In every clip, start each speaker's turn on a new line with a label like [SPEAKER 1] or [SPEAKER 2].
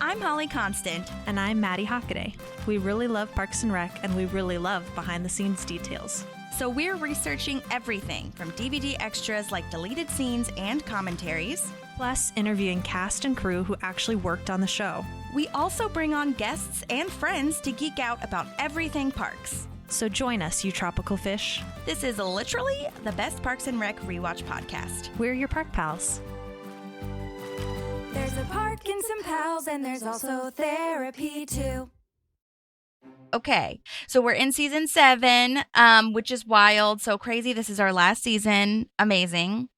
[SPEAKER 1] I'm Holly Constant.
[SPEAKER 2] And I'm Maddie Hockaday. We really love Parks and Rec, and we really love behind-the-scenes details.
[SPEAKER 1] So we're researching everything from DVD extras like deleted scenes and commentaries,
[SPEAKER 2] plus interviewing cast and crew who actually worked on the show.
[SPEAKER 1] We also bring on guests and friends to geek out about everything parks.
[SPEAKER 2] So join us, you tropical fish.
[SPEAKER 1] This is literally the best Parks and Rec rewatch podcast.
[SPEAKER 2] We're your park pals.
[SPEAKER 3] There's a park and some pals, and there's also therapy too.
[SPEAKER 1] Okay, so we're in season 7, which is wild, so crazy. This is our last season. Amazing.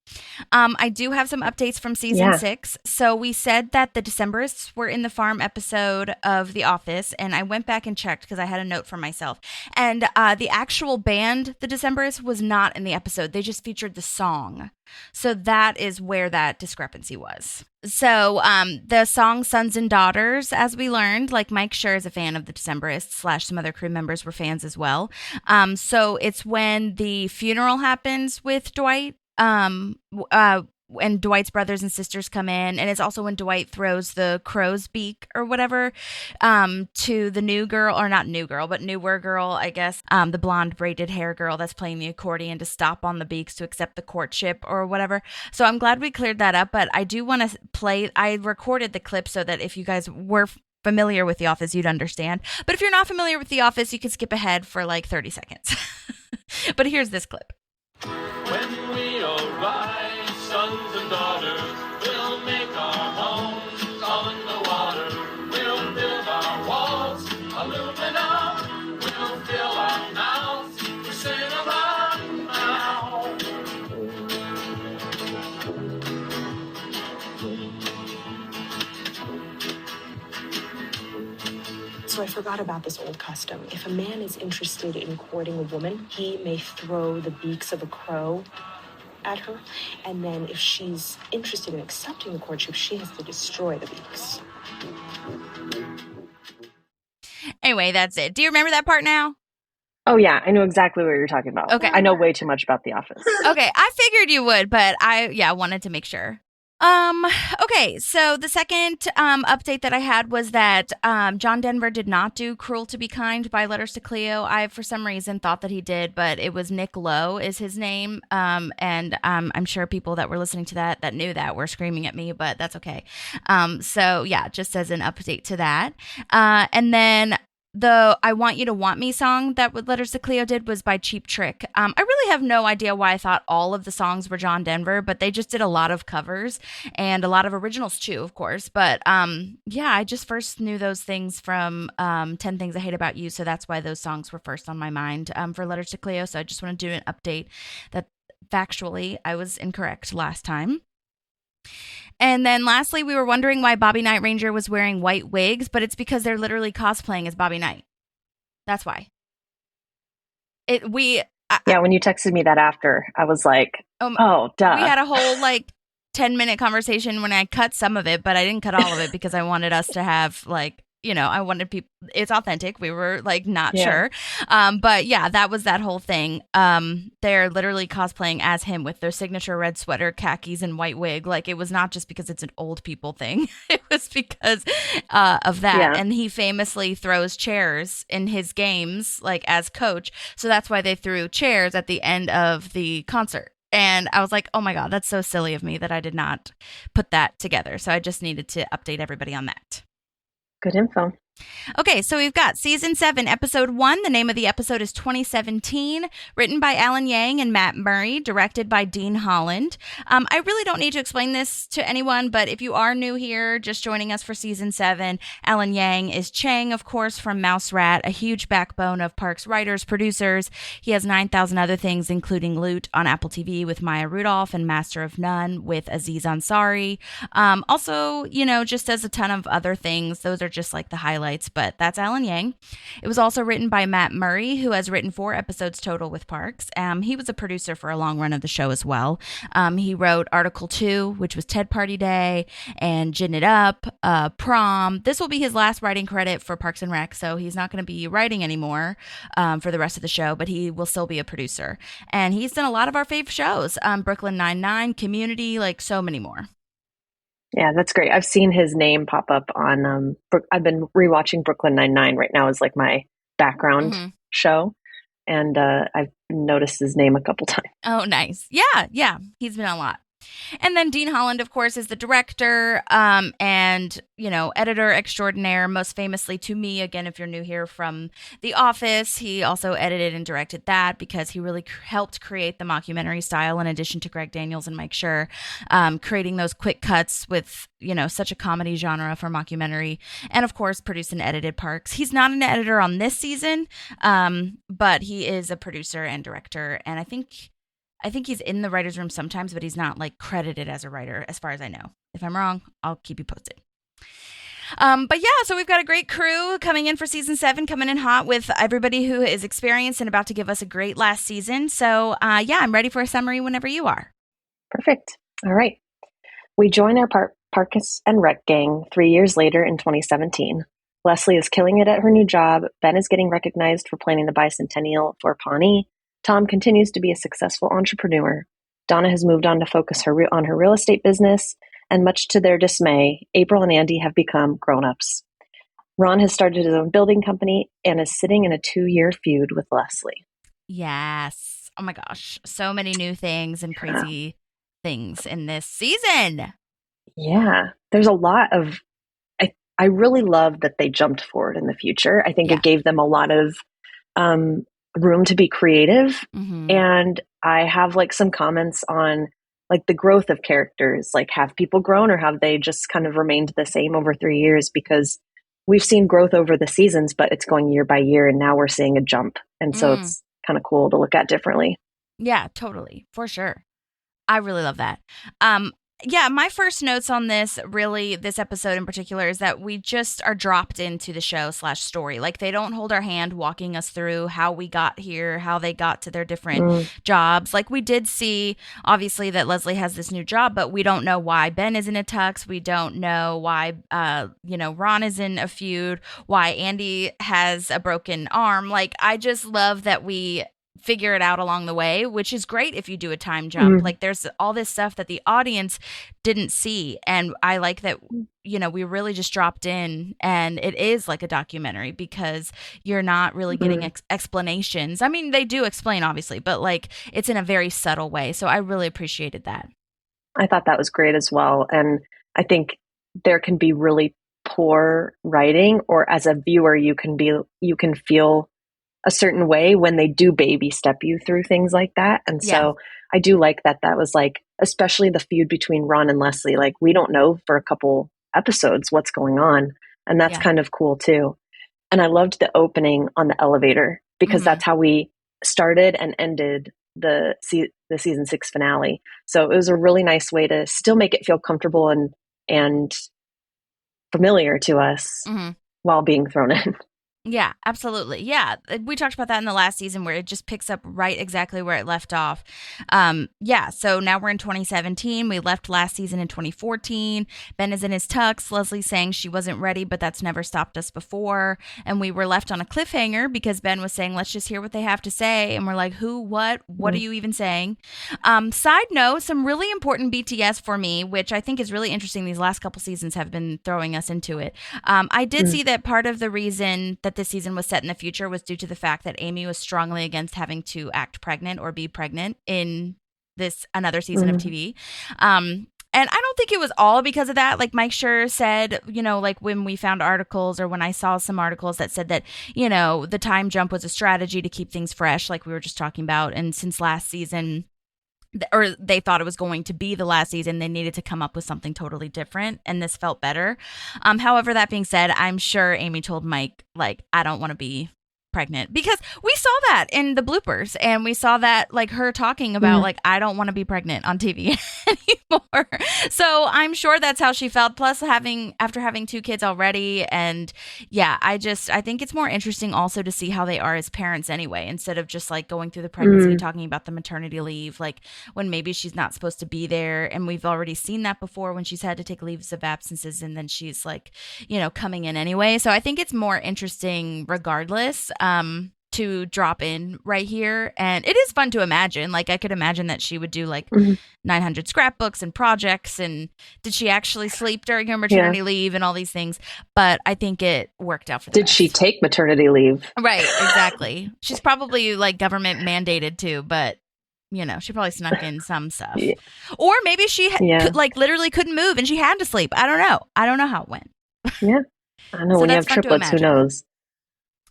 [SPEAKER 1] I do have some updates from season 6. So we said that the Decemberists were in the farm episode of The Office, and I went back and checked because I had a note for myself. And the actual band, the Decemberists, was not in the episode. They just featured the song. So that is where that discrepancy was. So the song Sons and Daughters, as we learned, like Mike Schur is a fan of the Decemberists / some other crew members were fans as well. So it's when the funeral happens with Dwight. And Dwight's brothers and sisters come in, and it's also when Dwight throws the crow's beak or whatever to the new girl, or not new girl, but newer girl, I guess, the blonde braided hair girl that's playing the accordion to stop on the beaks to accept the courtship or whatever. So I'm glad we cleared that up, but I do want to play. I recorded the clip so that if you guys were familiar with The Office, you'd understand. But if you're not familiar with The Office, you can skip ahead for like 30 seconds. But here's this clip.
[SPEAKER 4] When we arise, sons and daughters, we'll make our homes on the water. We'll build our walls, aluminum. We'll fill our mouths with cinnamon now.
[SPEAKER 5] So I forgot about this old custom. If a man is interested in courting a woman, he may throw the beaks of a crow at her. And then if she's interested in accepting the courtship, she has to destroy the beaks.
[SPEAKER 1] Anyway, that's it. Do you remember that part now?
[SPEAKER 6] Oh, yeah. I know exactly what you're talking about.
[SPEAKER 1] Okay.
[SPEAKER 6] I know way too much about The Office.
[SPEAKER 1] Okay. I figured you would, but I wanted to make sure. Okay, so the second update that I had was that John Denver did not do Cruel to Be Kind by Letters to Cleo. I, for some reason, thought that he did, but it was Nick Lowe is his name, and I'm sure people that were listening to that knew that were screaming at me, but that's okay. So, yeah, just as an update to that. And then the I Want You to Want Me song that Letters to Cleo did was by Cheap Trick. I really have no idea why I thought all of the songs were John Denver, but they just did a lot of covers and a lot of originals too, of course. But yeah, I just first knew those things from 10 Things I Hate About You, so that's why those songs were first on my mind for Letters to Cleo. So I just want to do an update that factually I was incorrect last time. And then lastly, we were wondering why Bobby Knight Ranger was wearing white wigs, but it's because they're literally cosplaying as Bobby Knight. That's why. Yeah,
[SPEAKER 6] when you texted me that after, I was like, oh, duh.
[SPEAKER 1] We had a whole 10-minute conversation when I cut some of it, but I didn't cut all of it because I wanted us to have I wanted people, it's authentic. We were not sure. But yeah, that was that whole thing. They're literally cosplaying as him with their signature red sweater, khakis, and white wig. It was not just because it's an old people thing. It was because of that. Yeah. And he famously throws chairs in his games, as coach. So that's why they threw chairs at the end of the concert. And I was like, oh my God, that's so silly of me that I did not put that together. So I just needed to update everybody on that.
[SPEAKER 6] Good info.
[SPEAKER 1] Okay, so we've got Season 7, Episode 1. The name of the episode is 2017, written by Alan Yang and Matt Murray, directed by Dean Holland. I really don't need to explain this to anyone, but if you are new here, just joining us for Season 7, Alan Yang is Chang, of course, from Mouse Rat, a huge backbone of Parks writers, producers. He has 9,000 other things, including Loot on Apple TV with Maya Rudolph and Master of None with Aziz Ansari. Also, just does a ton of other things. Those are just the highlights. But that's Alan Yang. It was also written by Matt Murray, who has written 4 episodes total with Parks. He was a producer for a long run of the show as well. He wrote Article 2, which was Ted Party Day, and Gin It Up, Prom. This will be his last writing credit for Parks and Rec, so he's not going to be writing anymore for the rest of the show, but he will still be a producer. And he's done a lot of our fave shows, Brooklyn Nine-Nine, Community, so many more.
[SPEAKER 6] Yeah, that's great. I've seen his name pop up on I've been rewatching Brooklyn Nine-Nine right now as like my background
[SPEAKER 1] Mm-hmm.
[SPEAKER 6] show, and I've noticed his name a couple times.
[SPEAKER 1] Oh, nice. Yeah. He's been a lot. And then Dean Holland, of course, is the director and, editor extraordinaire, most famously to me, again, if you're new here, from The Office. He also edited and directed that because he really helped create the mockumentary style in addition to Greg Daniels and Mike Schur, creating those quick cuts with, such a comedy genre for mockumentary. And, of course, produced and edited Parks. He's not an editor on this season, but he is a producer and director. And I think he's in the writer's room sometimes, but he's not like credited as a writer as far as I know. If I'm wrong, I'll keep you posted. But yeah, so we've got a great crew coming in for season 7, coming in hot with everybody who is experienced and about to give us a great last season. So yeah, I'm ready for a summary whenever you are.
[SPEAKER 6] Perfect. All right. We join our Parkus and Rec gang 3 years later in 2017. Leslie is killing it at her new job. Ben is getting recognized for planning the bicentennial for Pawnee. Tom continues to be a successful entrepreneur. Donna has moved on to focus on her real estate business, and much to their dismay, April and Andy have become grown-ups. Ron has started his own building company and is sitting in a 2-year feud with Leslie.
[SPEAKER 1] Yes. Oh my gosh. So many new things and crazy things in this season.
[SPEAKER 6] Yeah. There's a lot of... I really love that they jumped forward in the future. I think it gave them a lot of room to be creative.
[SPEAKER 1] Mm-hmm.
[SPEAKER 6] And I have like some comments on like the growth of characters. Like, have people grown or have they just kind of remained the same over 3 years? Because we've seen growth over the seasons, but it's going year by year, and now we're seeing a jump. And so it's kind of cool to look at differently.
[SPEAKER 1] Yeah, totally. For sure. I really love that. Yeah, my first notes on this episode in particular, is that we just are dropped into the show / story. Like, they don't hold our hand walking us through how we got here, how they got to their different jobs. Like, we did see, obviously, that Leslie has this new job, but we don't know why Ben is in a tux. We don't know why, Ron is in a feud, why Andy has a broken arm. Like, I just love that we figure it out along the way, which is great if you do a time jump. Like, there's all this stuff that the audience didn't see, and I like that we really just dropped in, and it is like a documentary because you're not really getting explanations. I mean, they do explain, obviously, but like, it's in a very subtle way, so I really appreciated that.
[SPEAKER 6] I thought that was great as well. And I think there can be really poor writing, or as a viewer you can feel a certain way when they do baby step you through things like that. And so I do like that was like, especially the feud between Ron and Leslie, like, we don't know for a couple episodes what's going on. And that's kind of cool too. And I loved the opening on the elevator because that's how we started and ended the season 6 finale. So it was a really nice way to still make it feel comfortable and familiar to us while being thrown in.
[SPEAKER 1] Yeah, absolutely. Yeah, we talked about that in the last season where it just picks up right exactly where it left off. So now we're in 2017. We left last season in 2014. Ben is in his tux. Leslie's saying she wasn't ready, but that's never stopped us before. And we were left on a cliffhanger because Ben was saying, let's just hear what they have to say. And we're like, who, what are you even saying? Side note, some really important BTS for me, which I think is really interesting. These last couple seasons have been throwing us into it. I did see that part of the reason that this season was set in the future was due to the fact that Amy was strongly against having to act pregnant or be pregnant in this another season of TV. And I don't think it was all because of that. Like Mike Schur said, like when we found articles or when I saw some articles that said that, the time jump was a strategy to keep things fresh, like we were just talking about. And since last season, or they thought it was going to be the last season, they needed to come up with something totally different, and this felt better. However, that being said, I'm sure Amy told Mike, like, I don't want to be pregnant, because we saw that in the bloopers, and we saw that, like, her talking about like, I don't want to be pregnant on TV anymore. So I'm sure that's how she felt, plus after having 2 kids already. And yeah, I think it's more interesting also to see how they are as parents anyway, instead of just like going through the pregnancy and talking about the maternity leave, like when maybe she's not supposed to be there. And we've already seen that before when she's had to take leaves of absences, and then she's like, coming in anyway. So I think it's more interesting regardless, to drop in right here. And it is fun to imagine. Like, I could imagine that she would do like 900 scrapbooks and projects. And did she actually sleep during her maternity leave and all these things? But I think it worked out for the
[SPEAKER 6] Did
[SPEAKER 1] best.
[SPEAKER 6] she take maternity leave?
[SPEAKER 1] Right, exactly. She's probably like government mandated too, but you know, she probably snuck in some stuff.
[SPEAKER 6] Yeah.
[SPEAKER 1] Or maybe she could, like, literally couldn't move and she had to sleep. I don't know. I don't know how it went.
[SPEAKER 6] Yeah. I don't know.
[SPEAKER 1] So
[SPEAKER 6] when you have
[SPEAKER 1] that's fun to
[SPEAKER 6] triplets, who
[SPEAKER 1] imagine.
[SPEAKER 6] knows?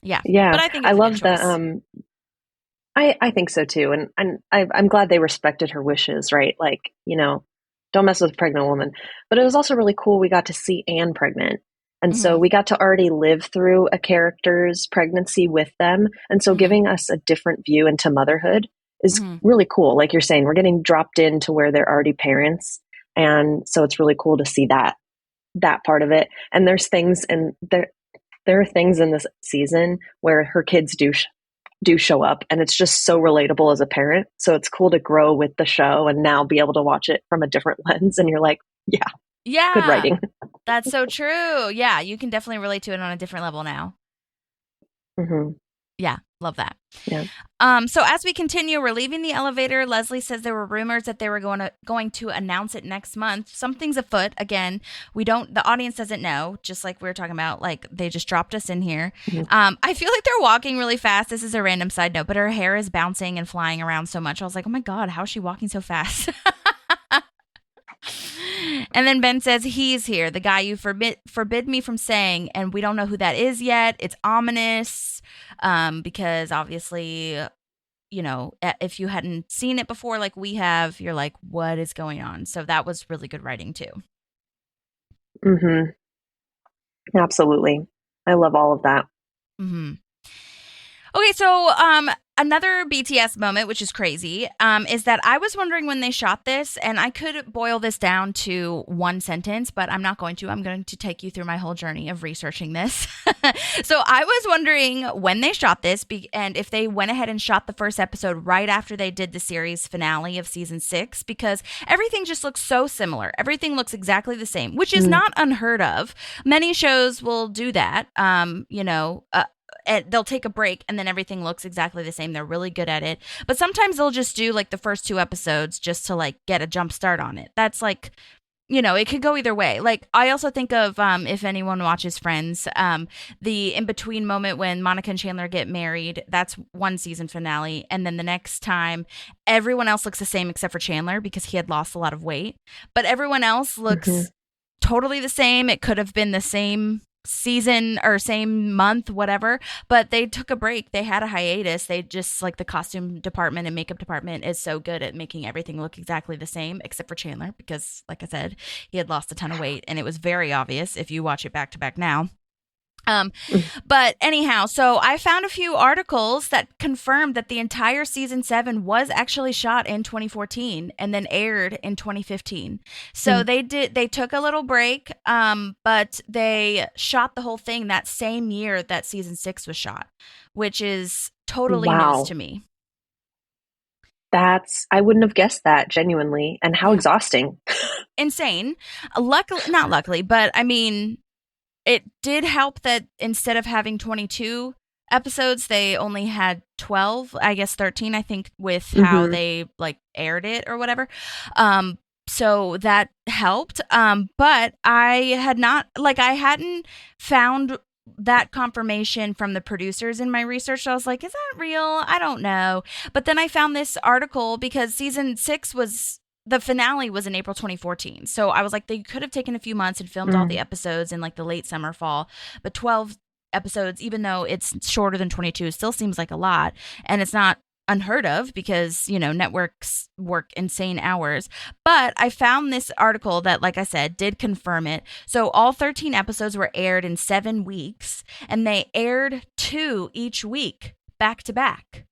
[SPEAKER 1] Yeah.
[SPEAKER 6] Yeah.
[SPEAKER 1] But I think
[SPEAKER 6] I
[SPEAKER 1] it's a
[SPEAKER 6] love
[SPEAKER 1] good
[SPEAKER 6] that.
[SPEAKER 1] choice.
[SPEAKER 6] I think so too. And I'm glad they respected her wishes, right? Like, you know, don't mess with a pregnant woman. But it was also really cool. We got to see Anne pregnant. And so we got to already live through a character's pregnancy with them. And so giving us a different view into motherhood is really cool. Like you're saying, we're getting dropped into where they're already parents. And so it's really cool to see that part of it. And there's things, and there are things in this season where her kids do show up, and it's just so relatable as a parent. So it's cool to grow with the show and now be able to watch it from a different lens. And you're like, yeah, good writing.
[SPEAKER 1] That's so true. Yeah, you can definitely relate to it on a different level now. Yeah, love that.
[SPEAKER 6] Yeah.
[SPEAKER 1] So as we continue, we're leaving the elevator. Leslie says there were rumors that they were going to announce it next month. Something's afoot. Again, the audience doesn't know, just like we were talking about, like they just dropped us in here. I feel like they're walking really fast. This is a random side note, but her hair is bouncing and flying around so much. I was like, oh my God, how is she walking so fast? And then Ben says, he's here, the guy you forbid me from saying, and we don't know who that is yet. It's ominous, because obviously, you know, if you hadn't seen it before like we have, you're like, what is going on? So that was really good writing too.
[SPEAKER 6] Absolutely. I love all of that.
[SPEAKER 1] Okay, so another BTS moment, which is crazy, is that I was wondering when they shot this, and I could boil this down to one sentence, but I'm not going to. I'm going to take you through my whole journey of researching this. So I was wondering when they shot this, and if they went ahead and shot the first episode right after they did the series finale of season 6, because everything just looks so similar. Everything looks exactly the same, which is not unheard of. Many shows will do that, you know, they'll take a break and then everything looks exactly the same. They're really good at it. But sometimes they'll just do like the first 2 episodes just to like get a jump start on it. That's like, you know, it could go either way. Like, I also think of, if anyone watches Friends, the in-between moment when Monica and Chandler get married, that's one season finale. And then the next time, everyone else looks the same except for Chandler because he had lost a lot of weight. But everyone else looks totally the same. It could have been the same season or same month, whatever, but they took a break. They had a hiatus. They just, like, the costume department and makeup department is so good at making everything look exactly the same except for Chandler because, like I said, he had lost a ton of weight and it was very obvious if you watch it back to back now. But anyhow, so I found a few articles that confirmed that the entire season 7 was actually shot in 2014 and then aired in 2015. So they took a little break, but they shot the whole thing that same year that season 6 was shot, which is totally news to me.
[SPEAKER 6] I wouldn't have guessed that, genuinely. And how exhausting.
[SPEAKER 1] Insane. Not luckily, but I mean, it did help that instead of having 22 episodes, they only had 12, I guess 13, I think, with how they like aired it or whatever. So that helped. But I hadn't found that confirmation from the producers in my research. So I was like, is that real? I don't know. But then I found this article because season 6 the finale was in April 2014. So I was like, they could have taken a few months and filmed all the episodes in like the late summer, fall. But 12 episodes, even though it's shorter than 22, still seems like a lot. And it's not unheard of because, you know, networks work insane hours. But I found this article that, like I said, did confirm it. So all 13 episodes were aired in 7 weeks, and they aired 2 each week back to back.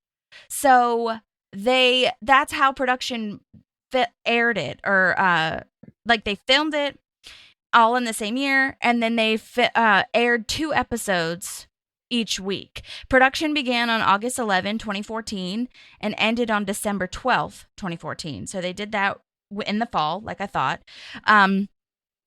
[SPEAKER 1] So that's how production aired it, or like they filmed it all in the same year, and then they aired 2 episodes each week. Production began on August 11, 2014, and ended on December 12th, 2014. So they did that in the fall, like I thought.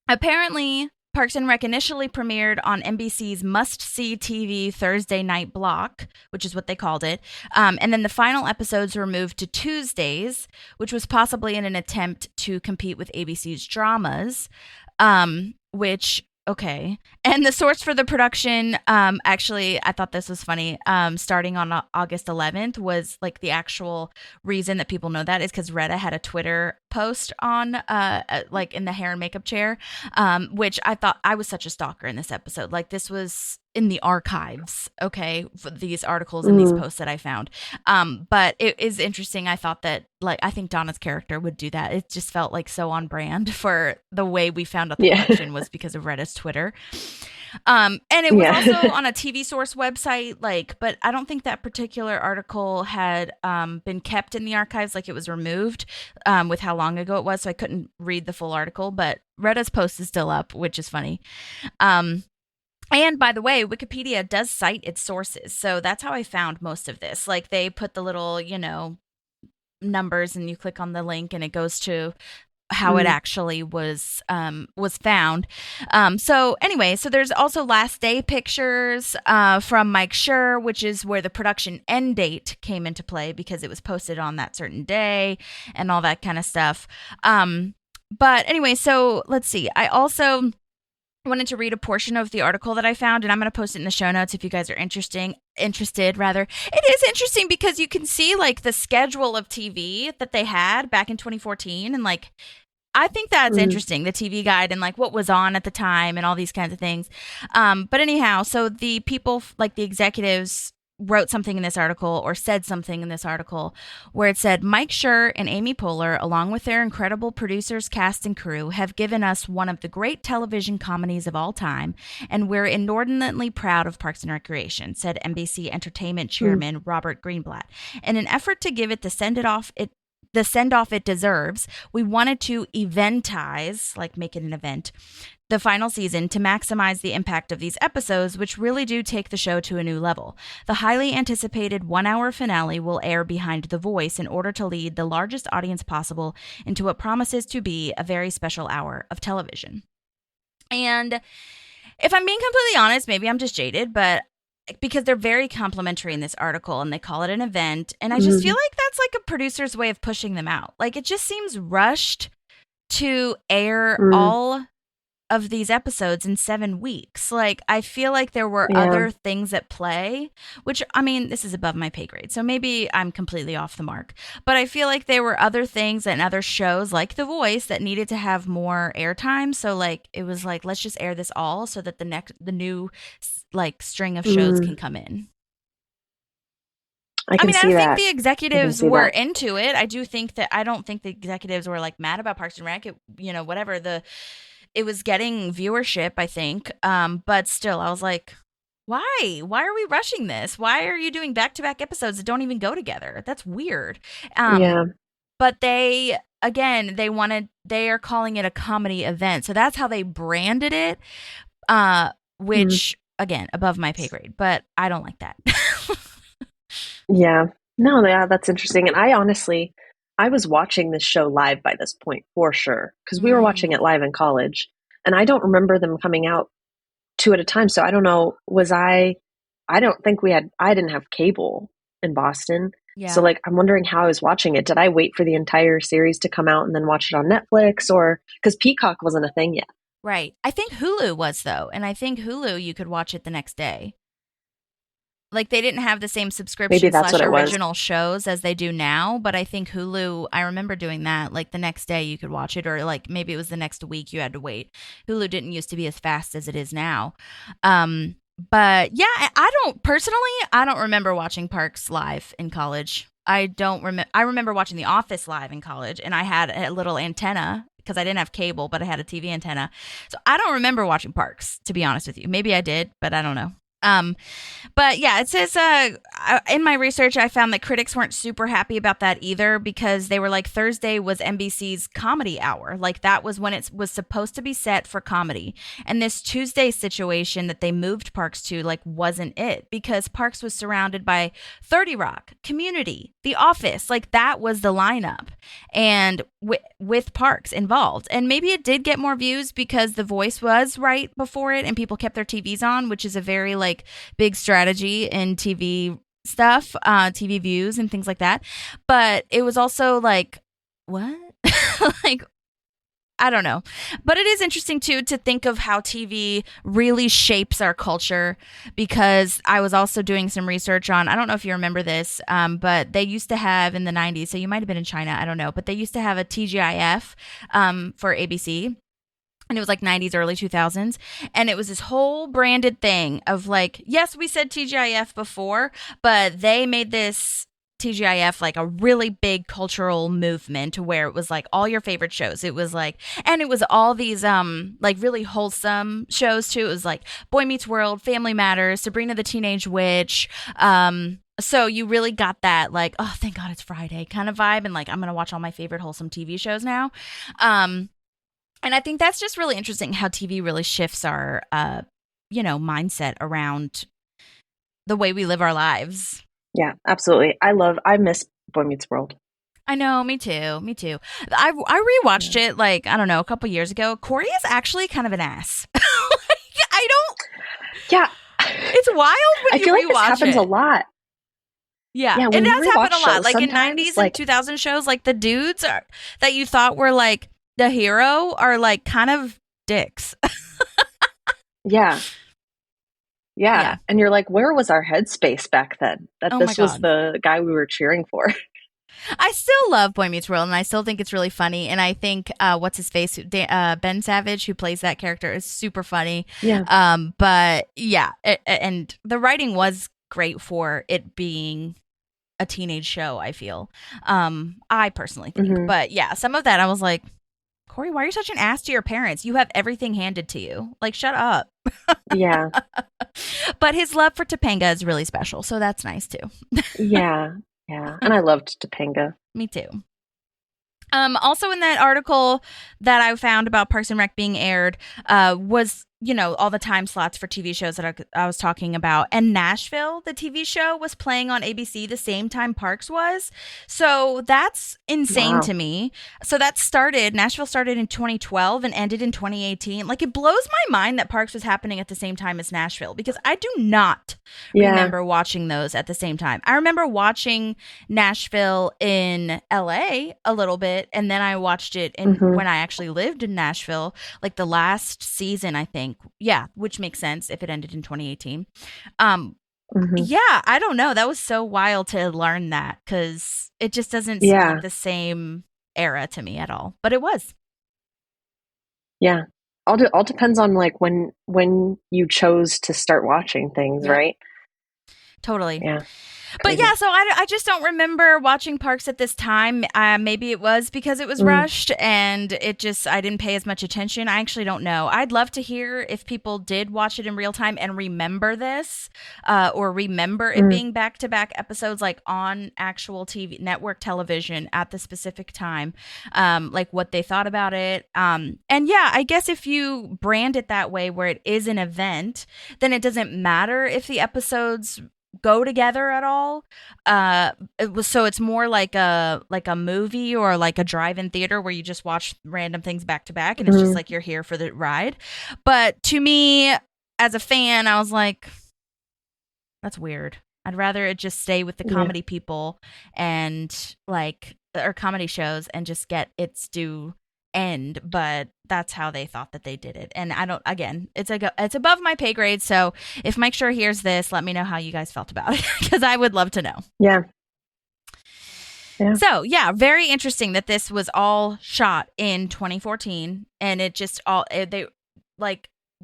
[SPEAKER 1] Apparently, Parks and Rec initially premiered on NBC's must-see TV Thursday night block, which is what they called it. And then the final episodes were moved to Tuesdays, which was possibly in an attempt to compete with ABC's dramas, which... Okay. And the source for the production, actually, I thought this was funny. Starting on August 11th was like the actual reason that people know that is because Retta had a Twitter post on, like in the hair and makeup chair, which I thought I was such a stalker in this episode. Like this was in the archives, okay, for these articles and these posts that I found. But it is interesting. I thought that, like, I think Donna's character would do that. It just felt like so on brand for the way we found out the production was because of Retta's Twitter. And it was also on a TV Source website, like, but I don't think that particular article had been kept in the archives, like it was removed with how long ago it was, so I couldn't read the full article, but Retta's post is still up, which is funny. And by the way, Wikipedia does cite its sources. So that's how I found most of this. Like they put the little, numbers and you click on the link and it goes to how it actually was found. So anyway, so there's also last day pictures from Mike Schur, which is where the production end date came into play because it was posted on that certain day and all that kind of stuff. But anyway, so let's see. I also wanted to read a portion of the article that I found, and I'm going to post it in the show notes if you guys are interested. It is interesting because you can see like the schedule of TV that they had back in 2014, and like I think that's interesting, the TV guide and like what was on at the time and all these kinds of things. But anyhow, so the people, like the executives, wrote something in this article or said something in this article where it said, Mike Schur and Amy Poehler, along with their incredible producers, cast, and crew, have given us one of the great television comedies of all time, and we're inordinately proud of Parks and Recreation, said NBC Entertainment Chairman Robert Greenblatt. In an effort to give it the send-off it deserves, we wanted to eventize, like make it an event, the final season to maximize the impact of these episodes, which really do take the show to a new level. The highly anticipated 1-hour finale will air behind The Voice in order to lead the largest audience possible into what promises to be a very special hour of television. And if I'm being completely honest, maybe I'm just jaded, but because they're very complimentary in this article and they call it an event, and I just feel like that's like a producer's way of pushing them out. Like it just seems rushed to air all of these episodes in 7 weeks. Like I feel like there were other things at play, which I mean, this is above my pay grade, so maybe I'm completely off the mark, but I feel like there were other things and other shows like The Voice that needed to have more airtime. So like it was like, let's just air this all so that the new like string of shows can come in. I don't think the executives were into it. I don't think the executives were like mad about Parks and Rec. It was getting viewership, I think. But still, I was like, why? Why are we rushing this? Why are you doing back-to-back episodes that don't even go together? That's weird. But they are calling it a comedy event. So that's how they branded it, which, again, above my pay grade. But I don't like that.
[SPEAKER 6] That's interesting. And I was watching this show live by this point for sure, because we were watching it live in college, and I don't remember them coming out 2 at a time. So I don't know, I didn't have cable in Boston. Yeah. So like, I'm wondering how I was watching it. Did I wait for the entire series to come out and then watch it on Netflix, or because Peacock wasn't a thing yet?
[SPEAKER 1] Right. I think Hulu was though. And I think Hulu, you could watch it the next day. Like they didn't have the same subscription / original shows as they do now, but I think Hulu, I remember doing that. Like the next day you could watch it, or like maybe it was the next week you had to wait. Hulu didn't used to be as fast as it is now. But yeah, I don't remember watching Parks live in college. I remember watching The Office live in college, and I had a little antenna because I didn't have cable, but I had a TV antenna. So I don't remember watching Parks, to be honest with you. Maybe I did, but I don't know. But yeah, it says, in my research, I found that critics weren't super happy about that either, because they were like, Thursday was NBC's comedy hour. Like that was when it was supposed to be set for comedy. And this Tuesday situation that they moved Parks to like wasn't it, because Parks was surrounded by 30 Rock, Community, The Office, like that was the lineup, and with Parks involved. And maybe it did get more views because The Voice was right before it and people kept their TVs on, which is a very like big strategy in TV stuff, TV views and things like that. But it was also like, what? Like, I don't know. But it is interesting too to think of how TV really shapes our culture, because I was also doing some research on, I don't know if you remember this, but they used to have in the 90s, so you might have been in China, I don't know, but they used to have a TGIF for ABC. And it was like 90s, early 2000s. And it was this whole branded thing of like, yes, we said TGIF before, but they made this TGIF like a really big cultural movement where it was like all your favorite shows. It was like, and it was all these like really wholesome shows too. It was like Boy Meets World, Family Matters, Sabrina the Teenage Witch. So you really got that like, oh, thank God it's Friday kind of vibe. And like, I'm going to watch all my favorite wholesome TV shows now. And I think that's just really interesting how TV really shifts our, mindset around the way we live our lives.
[SPEAKER 6] Yeah, absolutely. I miss Boy Meets World.
[SPEAKER 1] I know, me too. I rewatched it like, I don't know, a couple years ago. Corey is actually kind of an ass. Like, I don't.
[SPEAKER 6] Yeah.
[SPEAKER 1] It's wild when
[SPEAKER 6] I feel like this
[SPEAKER 1] rewatch
[SPEAKER 6] happens
[SPEAKER 1] it.
[SPEAKER 6] a lot.
[SPEAKER 1] Yeah,
[SPEAKER 6] Yeah,
[SPEAKER 1] it
[SPEAKER 6] when you
[SPEAKER 1] does happen a
[SPEAKER 6] rewatch
[SPEAKER 1] lot.
[SPEAKER 6] shows,
[SPEAKER 1] Like in
[SPEAKER 6] sometimes,
[SPEAKER 1] 90s
[SPEAKER 6] like-
[SPEAKER 1] and 2000 shows, like the dudes that you thought were like the hero are like kind of dicks.
[SPEAKER 6] Yeah.
[SPEAKER 1] Yeah.
[SPEAKER 6] Yeah. And you're like, where was our headspace back then? That
[SPEAKER 1] Oh my
[SPEAKER 6] this was
[SPEAKER 1] God.
[SPEAKER 6] the guy we were cheering for.
[SPEAKER 1] I still love Boy Meets World, and I still think it's really funny. And I think what's his face, Ben Savage, who plays that character, is super funny.
[SPEAKER 6] Yeah.
[SPEAKER 1] But yeah, and the writing was great for it being a teenage show. I feel, I personally think.
[SPEAKER 6] Mhm.
[SPEAKER 1] But yeah, some of that I was like, Corey, why are you such an ass to your parents? You have everything handed to you. Like, shut up.
[SPEAKER 6] Yeah.
[SPEAKER 1] But his love for Topanga is really special, so that's nice too.
[SPEAKER 6] Yeah. Yeah. And I loved Topanga.
[SPEAKER 1] Me too. Also in that article that I found about Parks and Rec being aired was, all the time slots for TV shows that I was talking about. And Nashville, the TV show, was playing on ABC the same time Parks was. So that's insane
[SPEAKER 6] Wow.
[SPEAKER 1] to me. So Nashville started in 2012 and ended in 2018. Like, it blows my mind that Parks was happening at the same time as Nashville, because I do not
[SPEAKER 6] Yeah.
[SPEAKER 1] remember watching those at the same time. I remember watching Nashville in LA a little bit, and then I watched it
[SPEAKER 6] Mhm.
[SPEAKER 1] when I actually lived in Nashville, like the last season, I think. Yeah, which makes sense if it ended in 2018.
[SPEAKER 6] Mhm.
[SPEAKER 1] Yeah, I don't know. That was so wild to learn that, because it just doesn't seem
[SPEAKER 6] Yeah.
[SPEAKER 1] like the same era to me at all. But it was.
[SPEAKER 6] Yeah. All depends on like when you chose to start watching things,
[SPEAKER 1] Yep.
[SPEAKER 6] right?
[SPEAKER 1] Totally.
[SPEAKER 6] Yeah.
[SPEAKER 1] But
[SPEAKER 6] Crazy.
[SPEAKER 1] yeah, so I just don't remember watching Parks at this time. Maybe it was because it was rushed and I didn't pay as much attention. I actually don't know. I'd love to hear if people did watch it in real time and remember this, or remember it being back-to-back episodes, like on actual TV, network television at the specific time, like what they thought about it. And yeah, I guess if you brand it that way, where it is an event, then it doesn't matter if the episodes go together at all. So it's more like a movie or like a drive-in theater where you just watch random things back to back, and it's just like you're here for the ride. But to me, as a fan, I was like, that's weird. I'd rather it just stay with the comedy people and or comedy shows and just get its due end. But that's how they thought that they did it. And I don't, again, it's above my pay grade. So if Mike Schur hears this, let me know how you guys felt about it, because I would love to know.
[SPEAKER 6] Yeah. Yeah.
[SPEAKER 1] So yeah, very interesting that this was all shot in 2014, and it just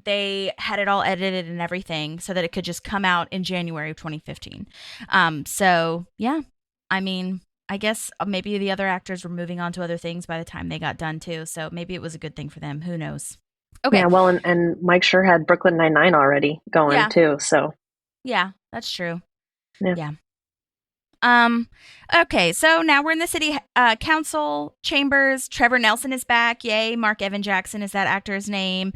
[SPEAKER 1] they had it all edited and everything so that it could just come out in January of 2015. So yeah, I mean, I guess maybe the other actors were moving on to other things by the time they got done too. So maybe it was a good thing for them. Who knows? Okay.
[SPEAKER 6] Yeah, well, and Mike sure had Brooklyn Nine-Nine already going too. So
[SPEAKER 1] Yeah, that's true.
[SPEAKER 6] Yeah.
[SPEAKER 1] Yeah. Okay, so now we're in the city council chambers. Trevor Nelson is back. Yay. Mark Evan Jackson is that actor's name.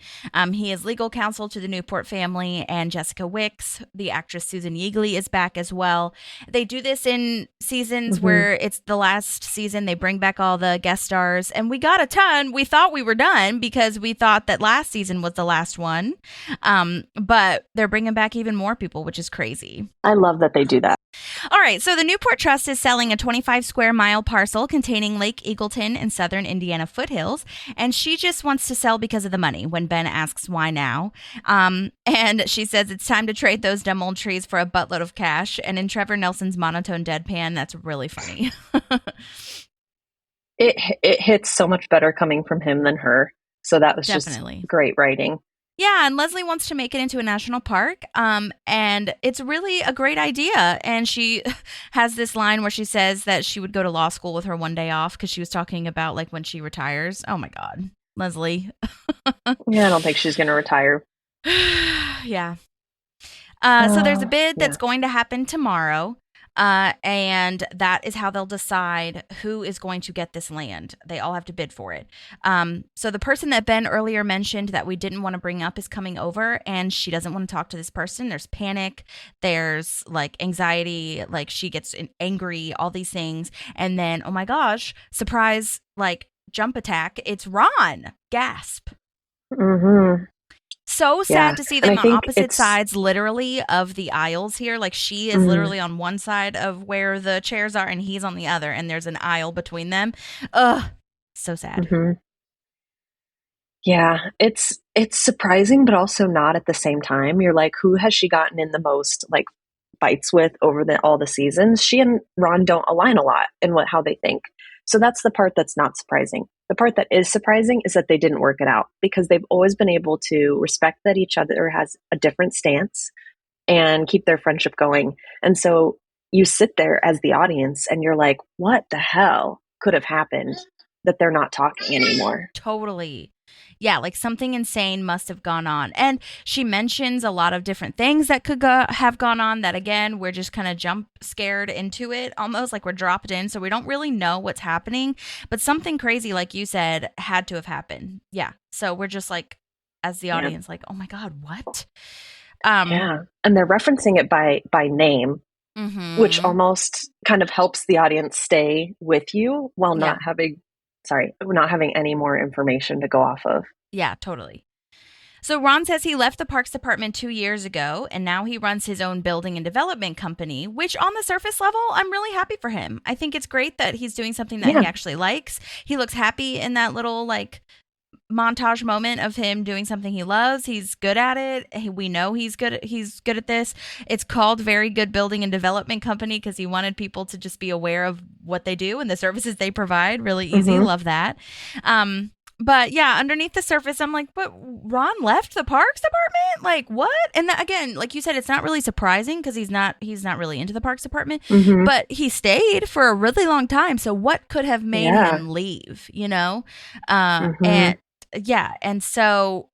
[SPEAKER 1] He is legal counsel to the Newport family, and Jessica Wicks, the actress Susan Yeagley, is back as well. They do this in seasons where it's the last season. They bring back all the guest stars, and we got a ton. We thought we were done because we thought that last season was the last one. But they're bringing back even more people, which is crazy.
[SPEAKER 6] I love that they do that.
[SPEAKER 1] All right, so the Newport Trust is selling a 25 square mile parcel containing Lake Eagleton and southern Indiana foothills, and she just wants to sell because of the money when Ben asks why now. And she says it's time to trade those dumb old trees for a buttload of cash, and in Trevor Nelson's monotone deadpan, that's really funny.
[SPEAKER 6] It hits so much better coming from him than her, so that was
[SPEAKER 1] Definitely.
[SPEAKER 6] just great writing.
[SPEAKER 1] Yeah, and Leslie wants to make it into a national park, and it's really a great idea. And she has this line where she says that she would go to law school with her one day off because she was talking about like when she retires. Oh my God, Leslie.
[SPEAKER 6] Yeah, I don't think she's going to retire.
[SPEAKER 1] Yeah. So there's a bid that's going to happen tomorrow. And that is how they'll decide who is going to get this land. They all have to bid for it. So the person that Ben earlier mentioned that we didn't want to bring up is coming over, and she doesn't want to talk to this person. There's panic. There's like anxiety. Like she gets angry, all these things. And then, oh my gosh, surprise, like jump attack. It's Ron. Gasp.
[SPEAKER 6] Mm-hmm.
[SPEAKER 1] So sad to see them on opposite
[SPEAKER 6] it's
[SPEAKER 1] sides, literally, of the aisles here. Like she is literally on one side of where the chairs are, and he's on the other, and there's an aisle between them. Ugh, so sad.
[SPEAKER 6] Yeah, it's surprising, but also not at the same time. You're like, who has she gotten in the most like fights with over all the seasons? She and Ron don't align a lot in how they think. So that's the part that's not surprising. The part that is surprising is that they didn't work it out, because they've always been able to respect that each other has a different stance and keep their friendship going. And so you sit there as the audience and you're like, what the hell could have happened that they're not talking anymore?
[SPEAKER 1] Totally. Yeah, like something insane must have gone on. And she mentions a lot of different things that could have gone on that, again, we're just kind of jump scared into it, almost like we're dropped in. So we don't really know what's happening. But something crazy, like you said, had to have happened. Yeah. So we're just like, as the audience, like, oh my God, what?
[SPEAKER 6] Yeah. And they're referencing it by name, which almost kind of helps the audience stay with you while not having any more information to go off of.
[SPEAKER 1] Yeah, totally. So Ron says he left the Parks Department 2 years ago, and now he runs his own building and development company, which on the surface level, I'm really happy for him. I think it's great that he's doing something that he actually likes. He looks happy in that little like montage moment of him doing something he loves. He's good at it. We know he's good at this. It's called Very Good Building and Development Company because he wanted people to just be aware of what they do and the services they provide. Really easy. Love that. But yeah, underneath the surface, I'm like, but Ron left the Parks Department? Like what? And that, again, like you said, it's not really surprising because he's not really into the Parks Department, but he stayed for a really long time. So what could have made him leave, you know? And yeah. And so,